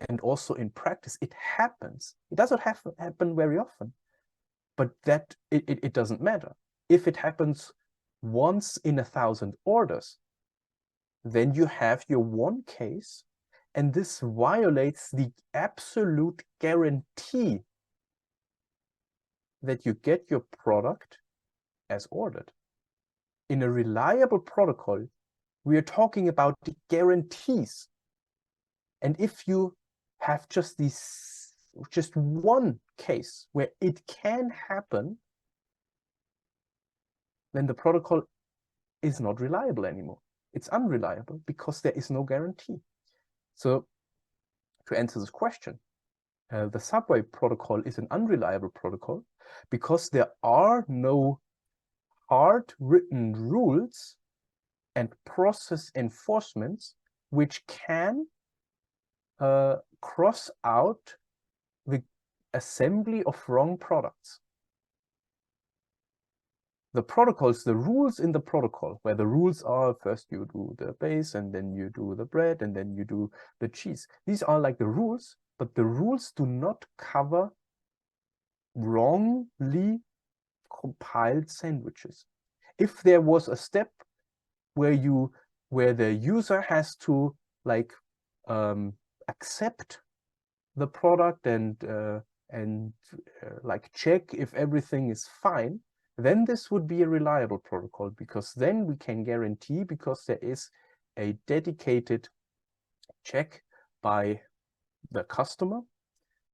and also in practice, it happens. It doesn't happen very often, but that it doesn't matter. If it happens once in 1,000 orders, then you have your one case, and this violates the absolute guarantee that you get your product as ordered. In a reliable protocol, we are talking about the guarantees. And if you have just one case where it can happen, then the protocol is not reliable anymore. It's unreliable because there is no guarantee. So to answer this question, the subway protocol is an unreliable protocol because there are no hard written rules and process enforcements which can cross out the assembly of wrong products. The protocols, the rules in the protocol, where the rules are first you do the base and then you do the bread and then you do the cheese. These are like the rules, but the rules do not cover wrongly compiled sandwiches. If there was a step where the user has to like accept the product and like check if everything is fine, then this would be a reliable protocol, because then we can guarantee, because there is a dedicated check by the customer,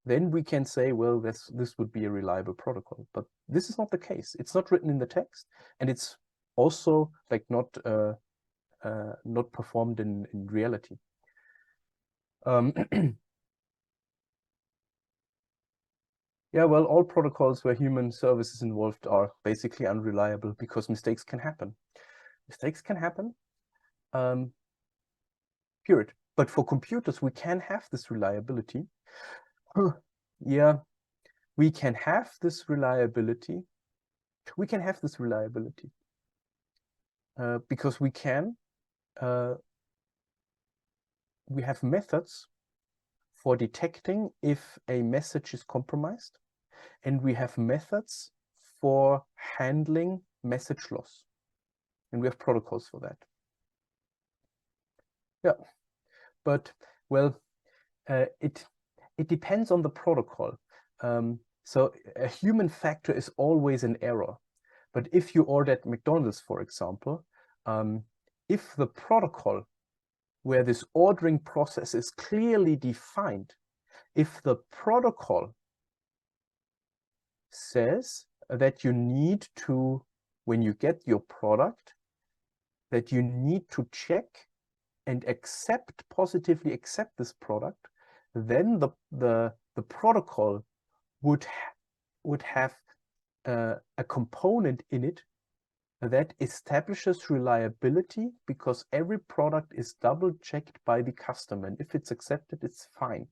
then we can say, well, this would be a reliable protocol. But this is not the case. It's not written in the text, and it's also like not performed in reality. Yeah, well, all protocols where human service is involved are basically unreliable because mistakes can happen. Mistakes can happen, period. But for computers, we can have this reliability. Yeah, we can have this reliability. We can have this reliability because we have methods for detecting if a message is compromised, and we have methods for handling message loss, and we have protocols for that. Yeah, but well, it depends on the protocol. So a human factor is always an error. But if you order at McDonald's, for example, if the protocol where this ordering process is clearly defined, if the protocol says that you need to, when you get your product, that you need to check and positively accept this product, then the protocol would have a component in it that establishes reliability, because every product is double checked by the customer, and if it's accepted, it's fine,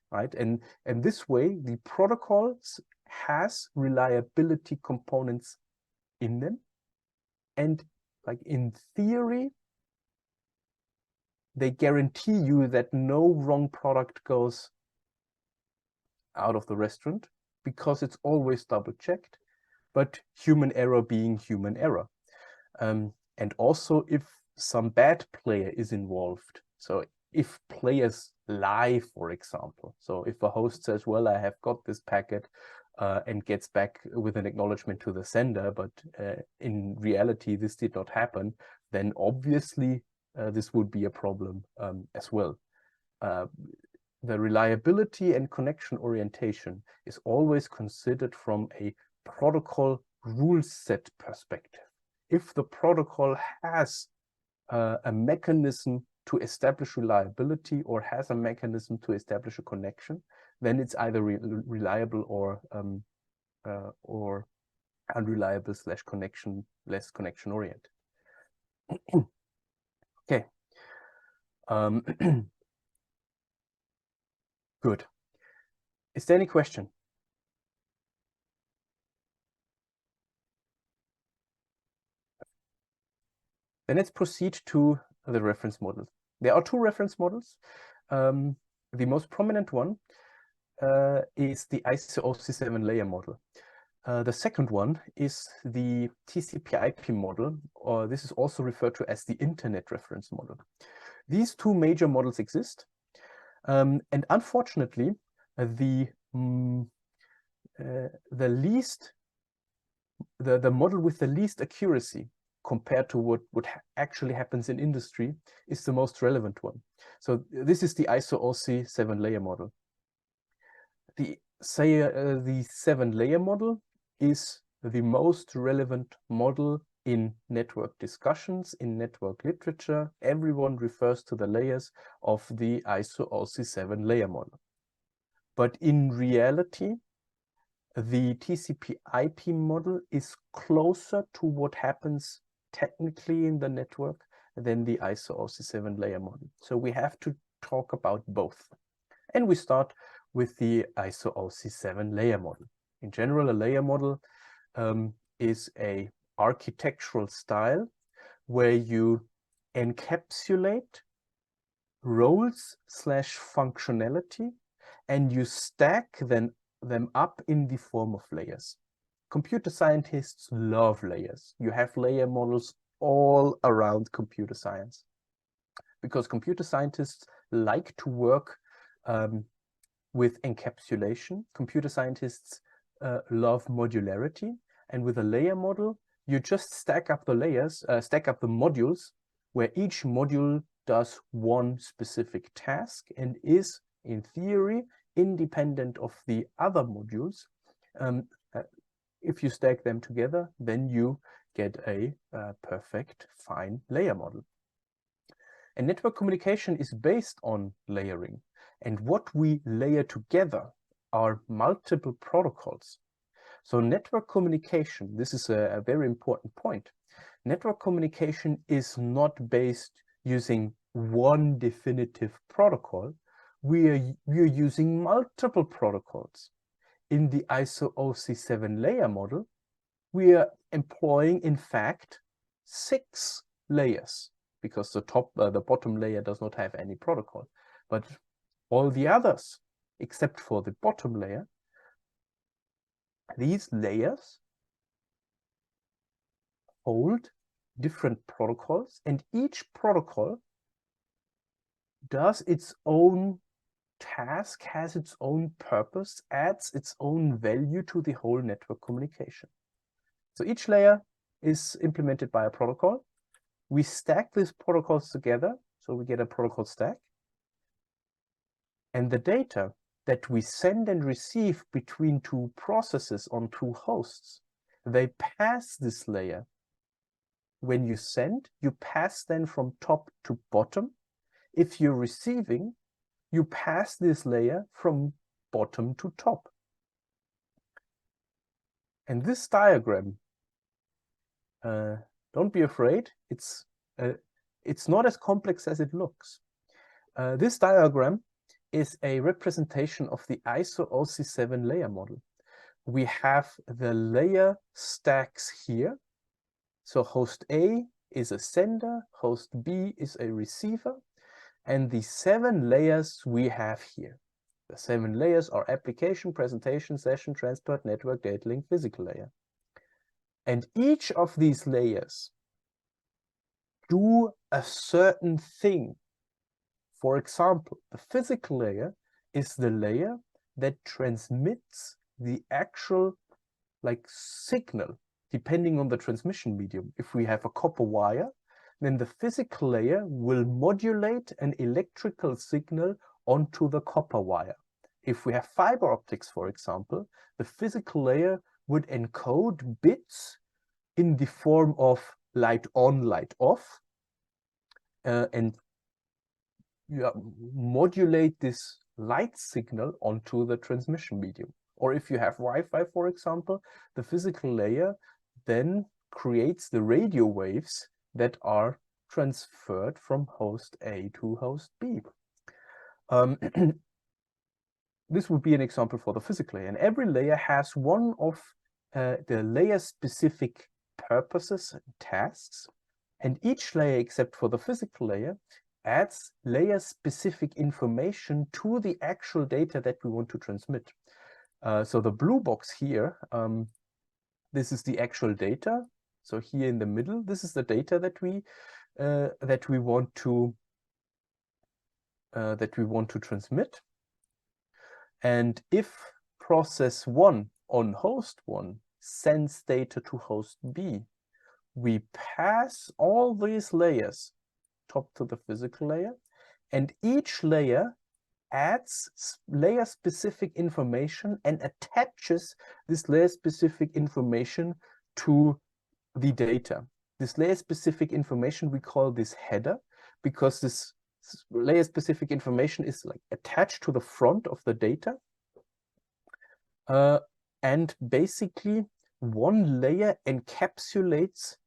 right? And this way, the protocols has reliability components in them, and like in theory, they guarantee you that no wrong product goes out of the restaurant, because it's always double checked, but human error being human error. And also if some bad player is involved, so if players lie, for example, so if a host says, well, I have got this packet, and gets back with an acknowledgement to the sender, but in reality this did not happen, then obviously this would be a problem as well. The reliability and connection orientation is always considered from a protocol rule set perspective. If the protocol has a mechanism to establish reliability or has a mechanism to establish a connection, then it's either reliable or unreliable / less connection oriented. Okay. Good. Is there any question? Then let's proceed to the reference models. There are two reference models. The most prominent one is the ISO-OC7 layer model. The second one is the TCP/IP model, or this is also referred to as the Internet reference model. These two major models exist, and unfortunately, the the model with the least accuracy compared to what actually happens in industry is the most relevant one. So this is the ISO-OC 7-layer model. The 7-layer model is the most relevant model in network discussions, in network literature. Everyone refers to the layers of the ISO-OC 7-layer model. But in reality, the TCP/IP model is closer to what happens technically in the network than the ISO-OC 7-layer model. So we have to talk about both. And we start with the ISO-OC 7-layer model. In general, a layer model is an architectural style where you encapsulate roles/functionality and you stack them up in the form of layers. Computer scientists love layers. You have layer models all around computer science because computer scientists like to work with encapsulation. Computer scientists love modularity, and with a layer model, you just stack up the layers, stack up the modules, where each module does one specific task and is, in theory, independent of the other modules. If you stack them together, then you get a perfect, fine layer model. And network communication is based on layering. And what we layer together are multiple protocols. So network communication, this is a very important point. Network communication is not based using one definitive protocol. We are using multiple protocols. In the ISO-OC 7-layer model, we are employing, in fact, 6 layers, because the bottom layer does not have any protocol. But all the others, except for the bottom layer, these layers hold different protocols, and each protocol does its own task, has its own purpose, adds its own value to the whole network communication. So each layer is implemented by a protocol. We stack these protocols together, so we get a protocol stack. And the data that we send and receive between 2 processes on 2 hosts, they pass this layer. When you send, you pass then from top to bottom. If you're receiving, you pass this layer from bottom to top. And this diagram, don't be afraid, it's not as complex as it looks. This diagram is a representation of the ISO-OC 7-layer model. We have the layer stacks here. So host A is a sender, host B is a receiver, and the 7 layers we have here. The 7 layers are application, presentation, session, transport, network, data link, physical layer. And each of these layers do a certain thing. For example, the physical layer is the layer that transmits the actual signal, depending on the transmission medium. If we have a copper wire, then the physical layer will modulate an electrical signal onto the copper wire. If we have fiber optics, for example, the physical layer would encode bits in the form of light on, light off, and modulate this light signal onto the transmission medium. Or if you have Wi-Fi, for example, the physical layer then creates the radio waves that are transferred from host A to host B. This would be an example for the physical layer. And every layer has one of the layer-specific purposes and tasks. And each layer, except for the physical layer, adds layer-specific information to the actual data that we want to transmit. So the blue box here, this is the actual data. So here in the middle, this is the data that we want to transmit. And if process 1 on host 1 sends data to host B, we pass all these layers, top to the physical layer, and each layer adds layer-specific information and attaches this layer-specific information to the data. This layer-specific information, we call this header, because this layer-specific information is like attached to the front of the data. And basically, one layer encapsulates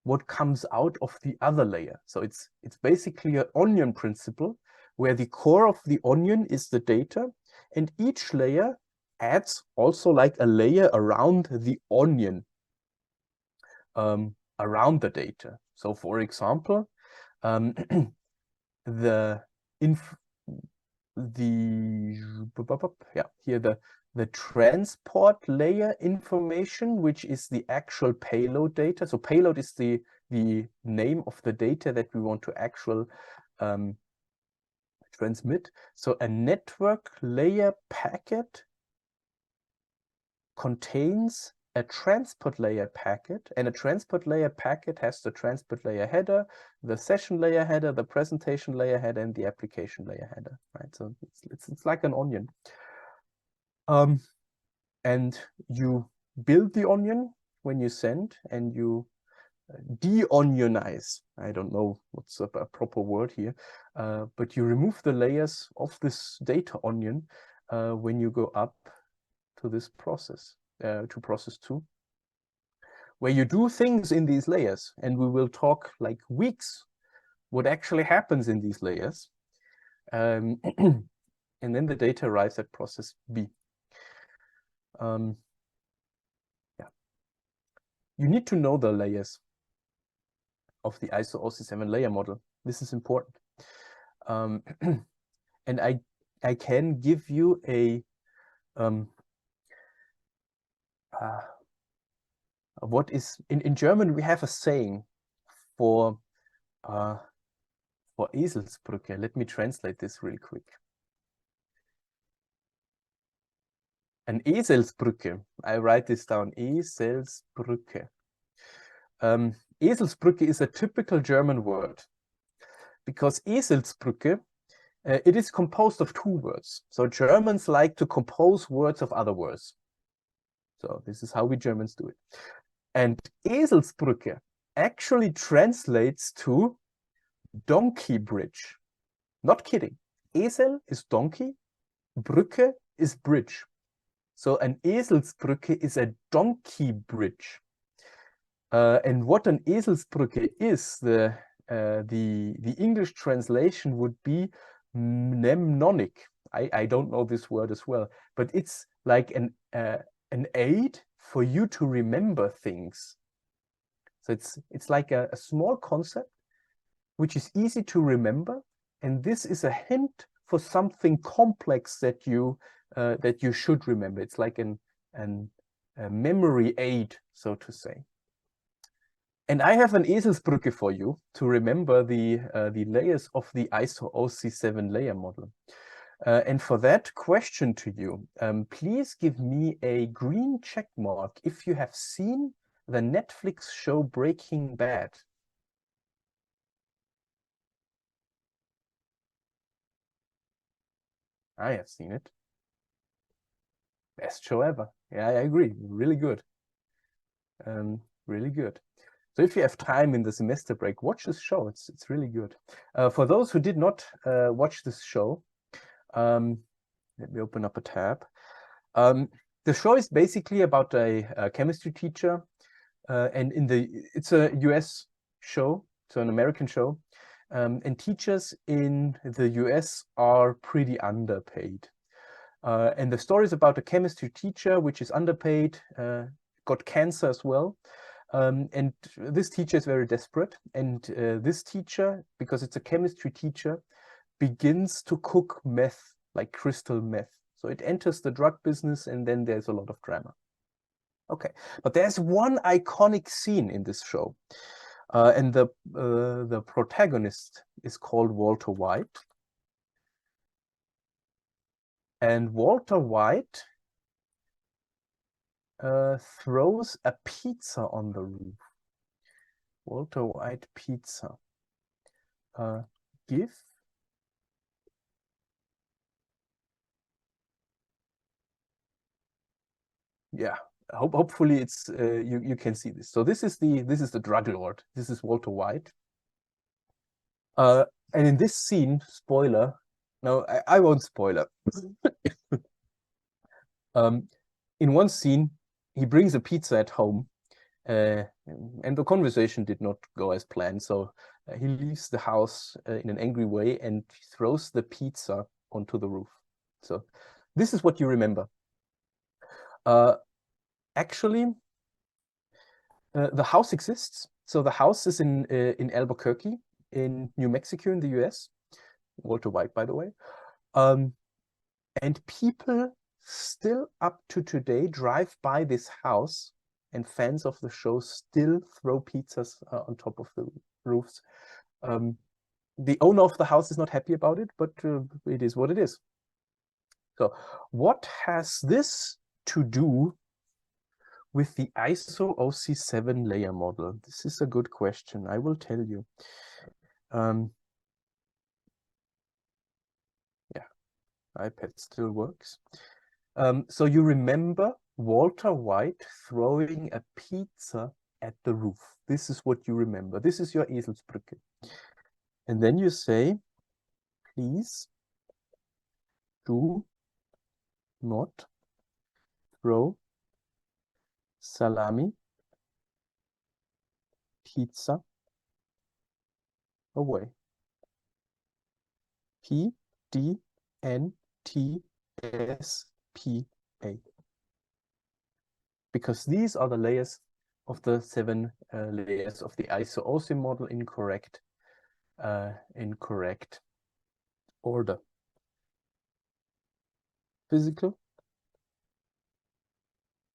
what comes out of the other layer. So it's basically an onion principle, where the core of the onion is the data, and each layer adds also like a layer around the onion, around the data. So for example, the transport layer information, which is the actual payload data. So payload is the name of the data that we want to transmit. So a network layer packet contains a transport layer packet, and a transport layer packet has the transport layer header, the session layer header, the presentation layer header, and the application layer header, right? So it's like an onion. And you build the onion when you send, and you de-onionize. I don't know what's a proper word here, but you remove the layers of this data onion when you go up to this process, to process 2, where you do things in these layers, and we will talk like weeks what actually happens in these layers. And then the data arrives at process B. Yeah. You need to know the layers of the ISO OC7 layer model. This is important. And I can give you a what is in German we have a saying for Eselsbrücke. Let me translate this real quick. An Eselsbrücke. I write this down. Eselsbrücke. Eselsbrücke is a typical German word, because Eselsbrücke, it is composed of 2 words. So Germans like to compose words of other words. So this is how we Germans do it. And Eselsbrücke actually translates to donkey bridge. Not kidding. Esel is donkey, Brücke is bridge. So an Eselsbrücke is a donkey bridge. And what an Eselsbrücke is, the English translation would be mnemonic. I don't know this word as well, but it's like an aid for you to remember things. So it's like a small concept which is easy to remember, and this is a hint for something complex that you should remember. It's like a memory aid, so to say. And I have an Eselsbrücke for you to remember the layers of the ISO OC7 layer model. And for that question to you, please give me a green check mark if you have seen the Netflix show Breaking Bad. I have seen it. Best show ever. Yeah, I agree. Really good. Really good. So if you have time in the semester break, watch this show. It's really good. For those who did not watch this show, let me open up a tab. The show is basically about a chemistry teacher, and it's a US show, so an American show. And teachers in the US are pretty underpaid. And the story is about a chemistry teacher which is underpaid, got cancer as well. And this teacher is very desperate. And this teacher, because it's a chemistry teacher, begins to cook meth, like crystal meth. So it enters the drug business, and then there's a lot of drama. Okay, but there's one iconic scene in this show. And the protagonist is called Walter White. And Walter White throws a pizza on the roof. Walter White pizza. Give yeah. Hopefully it's you can see this. So this is the drug lord. This is Walter White. And in this scene, spoiler. No, I won't spoiler. In one scene, he brings a pizza at home, and the conversation did not go as planned. So he leaves the house in an angry way and throws the pizza onto the roof. So this is what you remember. Actually, the house exists. So the house is in Albuquerque, in New Mexico, in the US. Walter White, by the way. And people still up to today drive by this house, and fans of the show still throw pizzas on top of the roofs. The owner of the house is not happy about it, but it is what it is. So what has this to do with the ISO OC7 layer model? This is a good question. I will tell you. Yeah, iPad still works. So you remember Walter White throwing a pizza at the roof. This is what you remember. This is your Eselsbrücke. And then you say, please do not throw salami pizza away. PDNTSPA. Because these are the layers of the 7 layers of the ISO-OC model in correct order. Physical,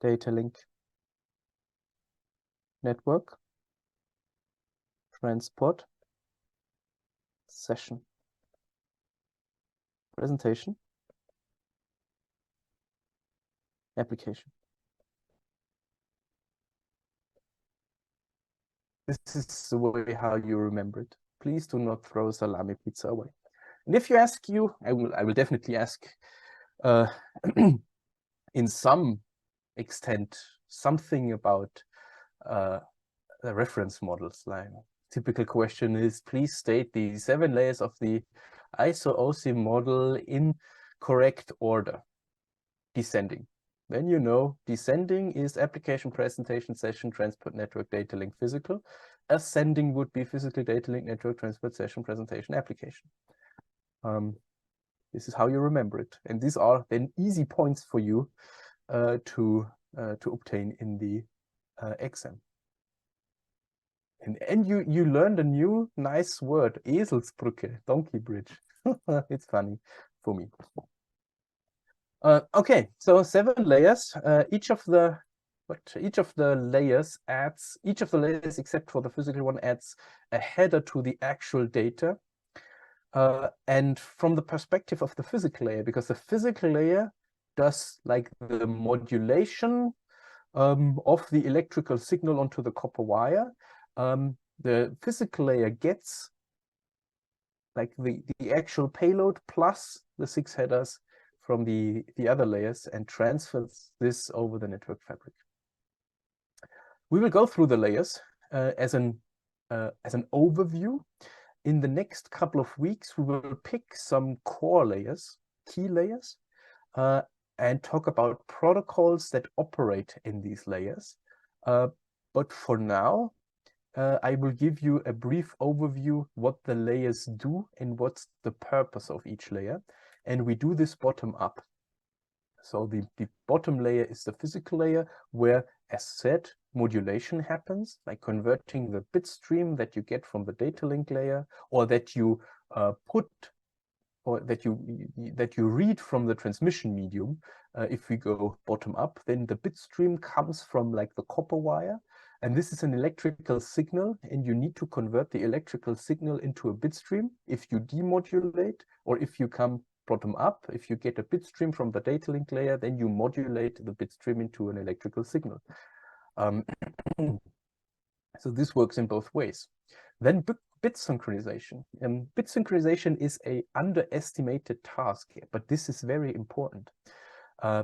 data link, network, transport, session, presentation, application. This is the way how you remember it. Please do not throw salami pizza away. And if you ask you, I will definitely ask in some extent something about the reference models. Like typical question is, please state the 7 layers of the ISO-OC model in correct order, descending. Then you know descending is application, presentation, session, transport, network, data link, physical. Ascending would be physical, data link, network, transport, session, presentation, application. This is how you remember it. And these are then easy points for you to obtain in the exam. And you learned a new nice word, Eselsbrücke, donkey bridge. It's funny for me. Okay, so 7 layers. Each of the layers except for the physical one adds a header to the actual data. And from the perspective of the physical layer, because the physical layer does like the modulation of the electrical signal onto the copper wire, the physical layer gets like the actual payload plus the 6 headers from the other layers and transfers this over the network fabric. We will go through the layers as an overview. In the next couple of weeks, we will pick some core layers, key layers, and talk about protocols that operate in these layers. But for now, I will give you a brief overview what the layers do and what's the purpose of each layer. And we do this bottom up. So the bottom layer is the physical layer where, as said, modulation happens, like converting the bit stream that you get from the data link layer, or that you that you read from the transmission medium. If we go bottom up, then the bit stream comes from like the copper wire, and this is an electrical signal, and you need to convert the electrical signal into a bit stream if you demodulate or if you come bottom up. If you get a bit stream from the data link layer, then you modulate the bit stream into an electrical signal. So this works in both ways. Then bit synchronization. Bit synchronization is an underestimated task here, but this is very important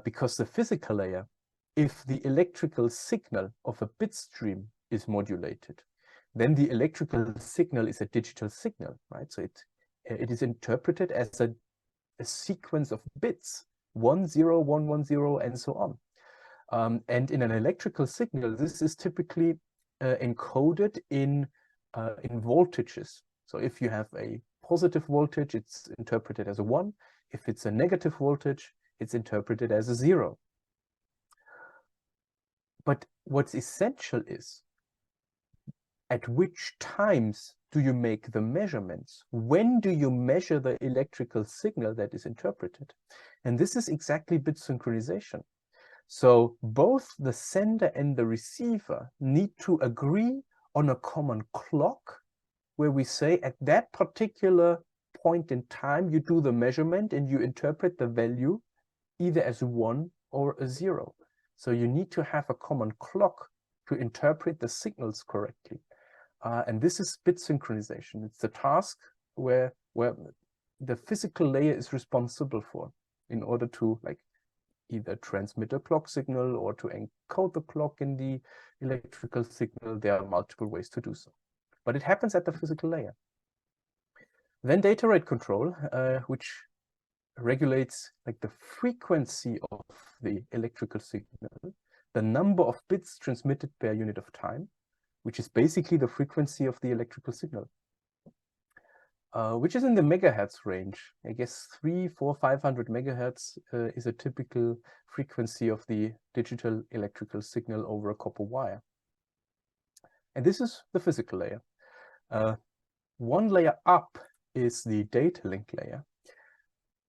because the physical layer, if the electrical signal of a bit stream is modulated, then the electrical signal is a digital signal, right? So it is interpreted as a sequence of bits, 1, 0, 1, 1, 0, and so on. And in an electrical signal, this is typically encoded in voltages. So if you have a positive voltage, it's interpreted as a 1. If it's a negative voltage, it's interpreted as a 0. But what's essential is, at which times do you make the measurements? When do you measure the electrical signal that is interpreted? And this is exactly bit synchronization. So both the sender and the receiver need to agree on a common clock, where we say at that particular point in time, you do the measurement and you interpret the value either as a 1 or a 0. So you need to have a common clock to interpret the signals correctly. And this is bit synchronization. It's the task where the physical layer is responsible for in order to either transmit a clock signal or to encode the clock in the electrical signal. There are multiple ways to do so, but it happens at the physical layer. Then data rate control, which regulates the frequency of the electrical signal, the number of bits transmitted per unit of time, which is basically the frequency of the electrical signal, which is in the megahertz range. I guess 300, 400, 500 megahertz is a typical frequency of the digital electrical signal over a copper wire. And this is the physical layer. One layer up is the data link layer.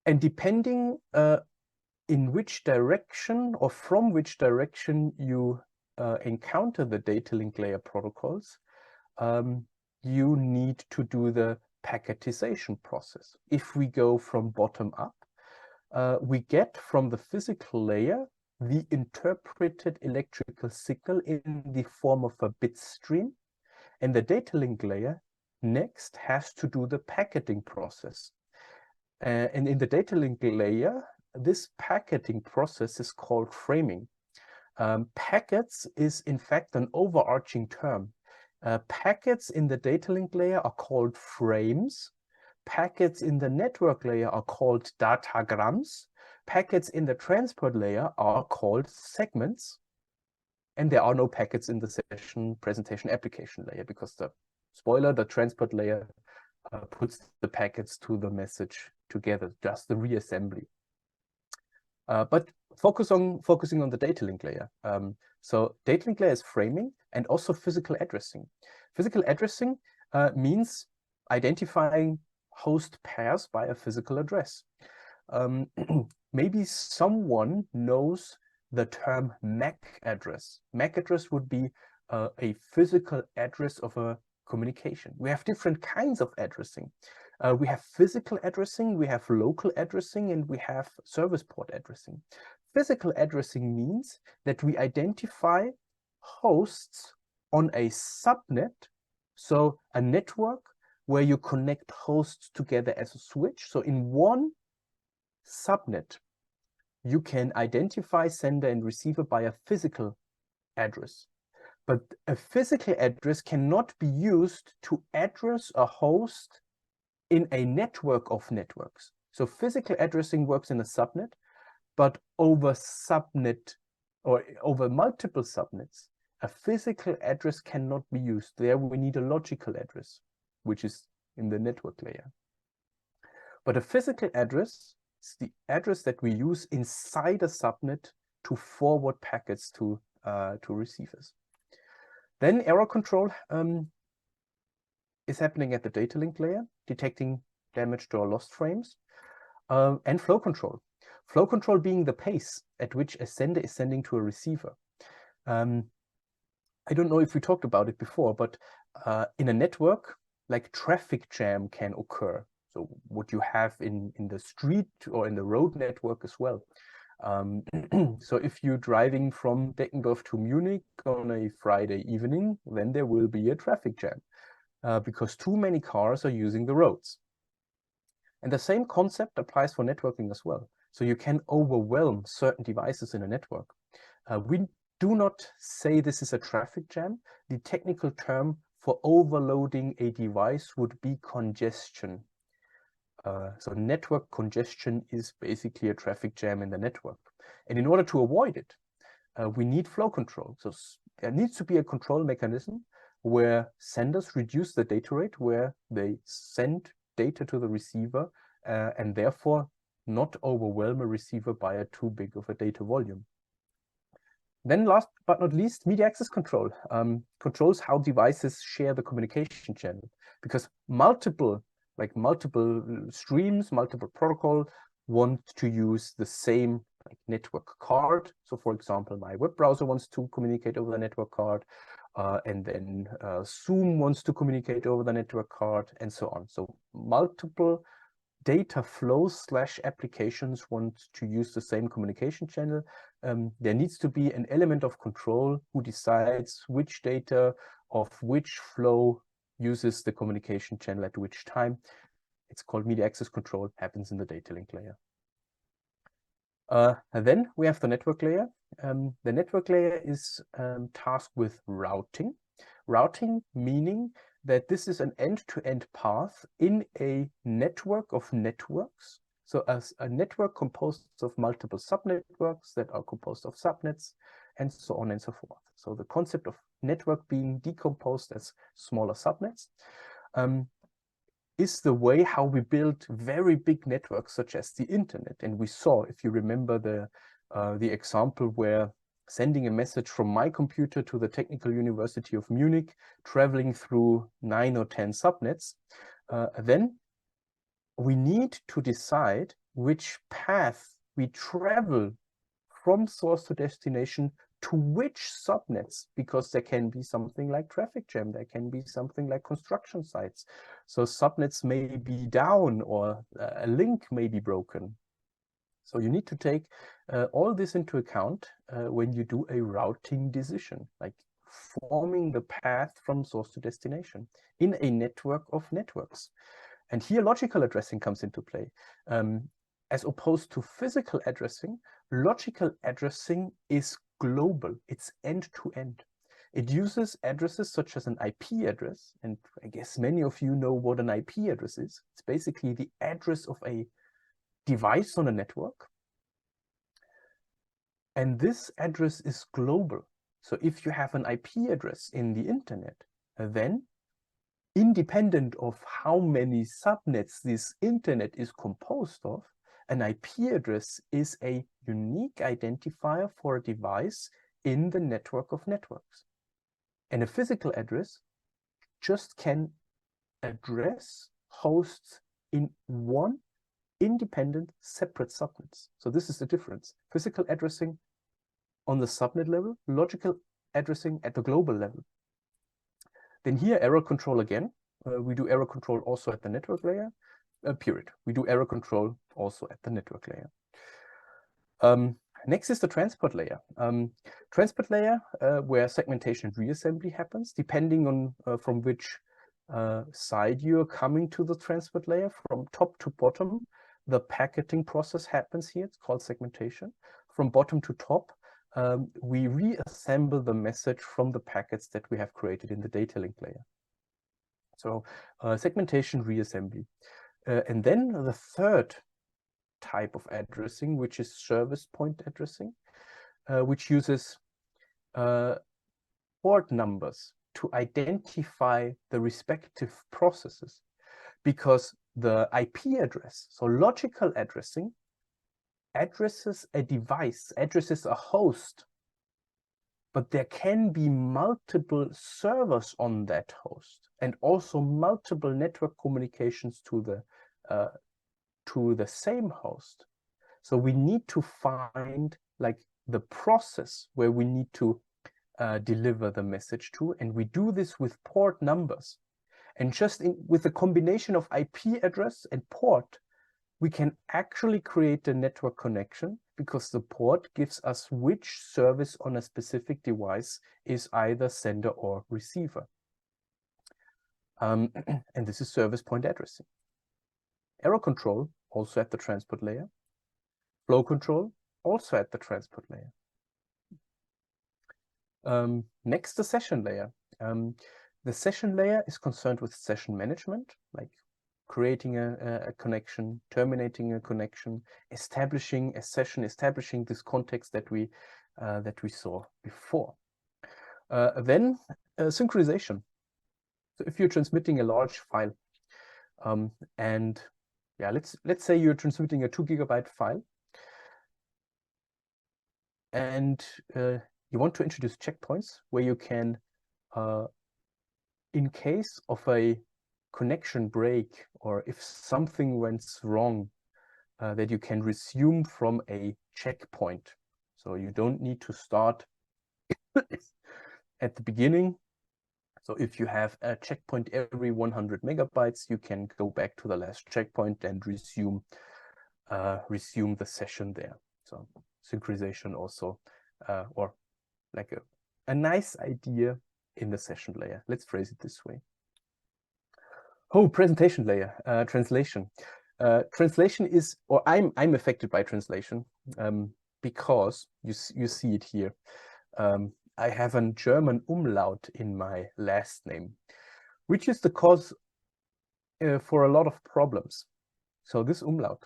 And depending in which direction or from which direction you encounter the data link layer protocols, you need to do the packetization process. If we go from bottom up, we get from the physical layer the interpreted electrical signal in the form of a bit stream, and the data link layer next has to do the packaging process. And in the data link layer, this packaging process is called framing. Packets is in fact an overarching term. Packets in the data link layer are called frames. Packets in the network layer are called datagrams. Packets in the transport layer are called segments. And there are no packets in the session presentation application layer, because the transport layer puts the packets to the message together, just the reassembly. But focusing on the data link layer. So data link layer is framing and also physical addressing. Physical addressing means identifying host pairs by a physical address. Maybe someone knows the term MAC address. MAC address would be a physical address of a communication. We have different kinds of addressing. We have physical addressing, we have local addressing, and we have service port addressing. Physical addressing means that we identify hosts on a subnet, so a network where you connect hosts together as a switch. So in one subnet, you can identify sender and receiver by a physical address. But a physical address cannot be used to address a host in a network of networks. So physical addressing works in a subnet, but over subnet or over multiple subnets, a physical address cannot be used. There we need a logical address, which is in the network layer. But a physical address is the address that we use inside a subnet to forward packets to receivers. Then error control is happening at the data link layer, detecting damaged or lost frames, and flow control. Flow control being the pace at which a sender is sending to a receiver. I don't know if we talked about it before, but in a network, like traffic jam can occur. So what you have in the street or in the road network as well. So if you're driving from Deckendorf to Munich on a Friday evening, then there will be a traffic jam because too many cars are using the roads. And the same concept applies for networking as well. So you can overwhelm certain devices in a network. We do not say this is a traffic jam. The technical term for overloading a device would be congestion. So network congestion is basically a traffic jam in the network. And in order to avoid it, we need flow control. So there needs to be a control mechanism where senders reduce the data rate, where they send data to the receiver and therefore not overwhelm a receiver by a too big of a data volume. Then last but not least, media access control controls how devices share the communication channel, because multiple streams, multiple protocol want to use the same network card. So for example, my web browser wants to communicate over the network card, and then Zoom wants to communicate over the network card, and so on. So multiple data flows / applications want to use the same communication channel. There needs to be an element of control who decides which data of which flow uses the communication channel at which time. It's called media access control, happens in the data link layer. And then we have the network layer. The network layer is tasked with routing. Routing meaning that this is an end-to-end path in a network of networks. So as a network composed of multiple subnetworks that are composed of subnets, and so on and so forth. So the concept of network being decomposed as smaller subnets is the way how we build very big networks such as the internet. And we saw, if you remember the example where sending a message from my computer to the Technical University of Munich, traveling through 9 or 10 subnets, then we need to decide which path we travel from source to destination to which subnets, because there can be something like traffic jam, there can be something like construction sites. So subnets may be down or a link may be broken. So you need to take all this into account when you do a routing decision, like forming the path from source to destination in a network of networks. And here logical addressing comes into play. As opposed to physical addressing, logical addressing is global, it's end-to-end. It uses addresses such as an IP address, and I guess many of you know what an IP address is. It's basically the address of a device on a network. And this address is global. So if you have an IP address in the internet, then independent of how many subnets this internet is composed of, an IP address is a unique identifier for a device in the network of networks. And a physical address just can address hosts in one independent separate subnets. So this is the difference. Physical addressing on the subnet level, logical addressing at the global level. Then here, error control again. We do error control also at the network layer. Period. We do error control also at the network layer. Next is the transport layer. Transport layer where segmentation and reassembly happens, depending on from which side you're coming to the transport layer, from top to bottom. The packaging process happens here. It's called segmentation. From bottom to top, we reassemble the message from the packets that we have created in the data link layer. So segmentation, reassembly. And then the third type of addressing, which is service point addressing, which uses port numbers to identify the respective processes, because the IP address, so logical addressing, addresses a device, addresses a host, but there can be multiple servers on that host and also multiple network communications to the same host. So we need to find like the process where we need to deliver the message to, and we do this with port numbers. And just with a combination of IP address and port, we can actually create a network connection, because the port gives us which service on a specific device is either sender or receiver. And this is service point addressing. Error control, also at the transport layer. Flow control, also at the transport layer. Next, the session layer. The session layer is concerned with session management, like creating a connection, terminating a connection, establishing a session, establishing this context that we saw before. Then synchronization. So if you're transmitting a large file, and yeah, let's say you're transmitting a 2 GB file, and you want to introduce checkpoints where you can, in case of a connection break, or if something went wrong, that you can resume from a checkpoint. So you don't need to start at the beginning. So if you have a checkpoint every 100 megabytes, you can go back to the last checkpoint and resume the session there. So synchronization also, or like a nice idea in the session layer. Let's phrase it this way. Oh, presentation layer, translation. Translation is, or I'm affected by translation, because you see it here. I have a German umlaut in my last name, which is the cause for a lot of problems. So this umlaut.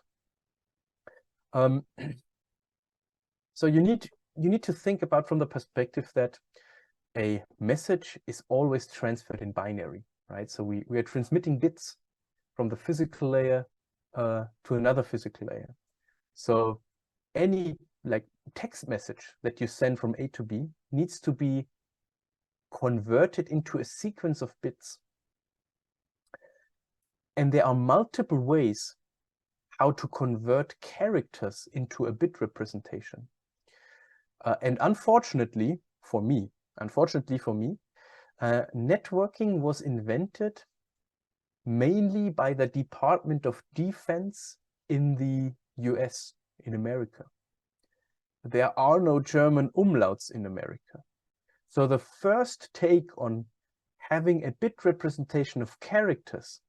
So you need to think about from the perspective that a message is always transferred in binary, right? So we are transmitting bits from the physical layer to another physical layer. So any like text message that you send from A to B needs to be converted into a sequence of bits. And there are multiple ways how to convert characters into a bit representation. And unfortunately for me, networking was invented mainly by the Department of Defense in the US, in America. There are no German umlauts in America. So the first take on having a bit representation of characters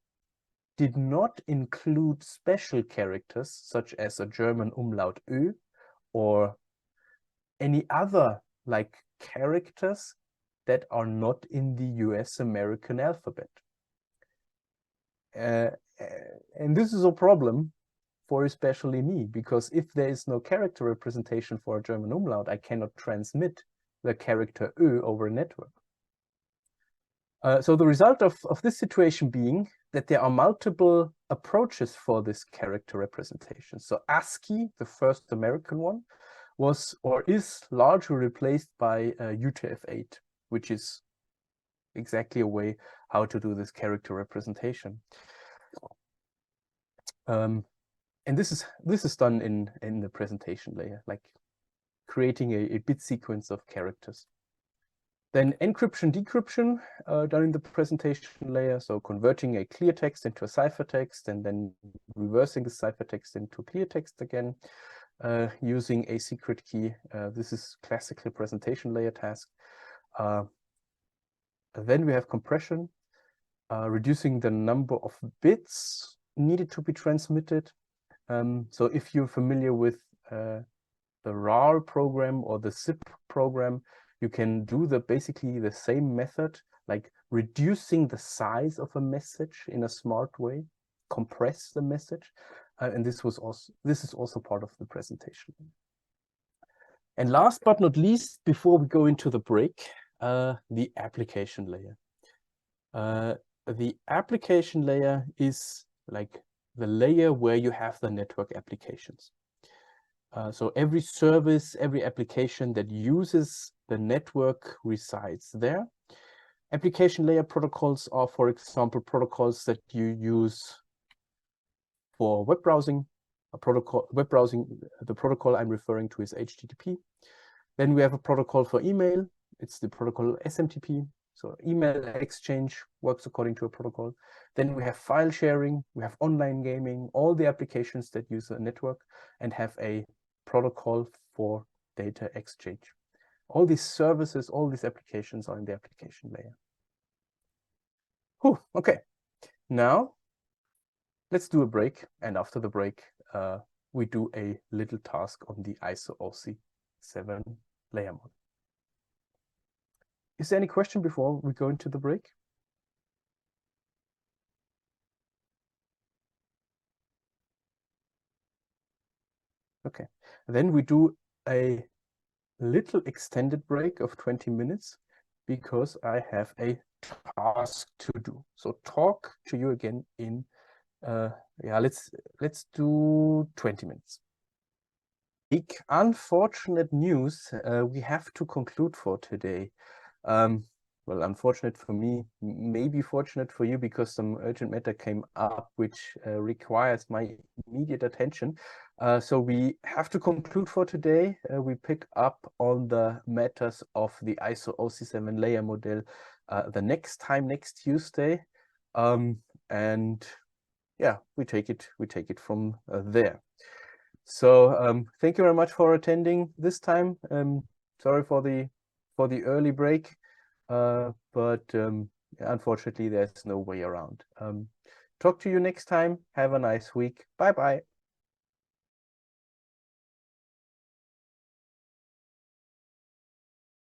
did not include special characters such as a German umlaut Ö or any other like characters that are not in the US American alphabet. And this is a problem for especially me, because if there is no character representation for a German umlaut, I cannot transmit the character Ö over a network. So the result of this situation being that there are multiple approaches for this character representation. So ASCII, the first American one, was or is largely replaced by UTF-8, which is exactly a way how to do this character representation. And this is done in the presentation layer, like creating a bit sequence of characters. Then encryption, decryption done in the presentation layer, so converting a clear text into a ciphertext and then reversing the ciphertext into clear text again, using a secret key. This is classical presentation layer task. Then we have compression, reducing the number of bits needed to be transmitted. So if you're familiar with the RAR program or the ZIP program, you can do basically the same method, like reducing the size of a message in a smart way, compress the message, and this is also part of the presentation. And last but not least, before we go into the break, the application layer. The application layer is like the layer where you have the network applications. So every service, every application that uses the network resides there. Application layer protocols are, for example, protocols that you use for web browsing. The protocol I'm referring to is HTTP. Then we have a protocol for email. It's the protocol SMTP. So email exchange works according to a protocol. Then we have file sharing, we have online gaming, all the applications that use a network and have a protocol for data exchange. All these services, all these applications are in the application layer. Whew, okay, now let's do a break. And after the break, we do a little task on the ISO-OC 7 layer model. Is there any question before we go into the break? Okay, then we do a little extended break of 20 minutes because I have a task to do. So talk to you again in, yeah, let's do 20 minutes. Unfortunate news, we have to conclude for today. Well, unfortunate for me, maybe fortunate for you because some urgent matter came up which requires my immediate attention. So we have to conclude for today. We pick up on the matters of the ISO-OC7 layer model the next time, next Tuesday. And yeah, we take it from there. So thank you very much for attending this time. Sorry for the early break, but unfortunately there's no way around. Talk to you next time. Have a nice week. Bye bye.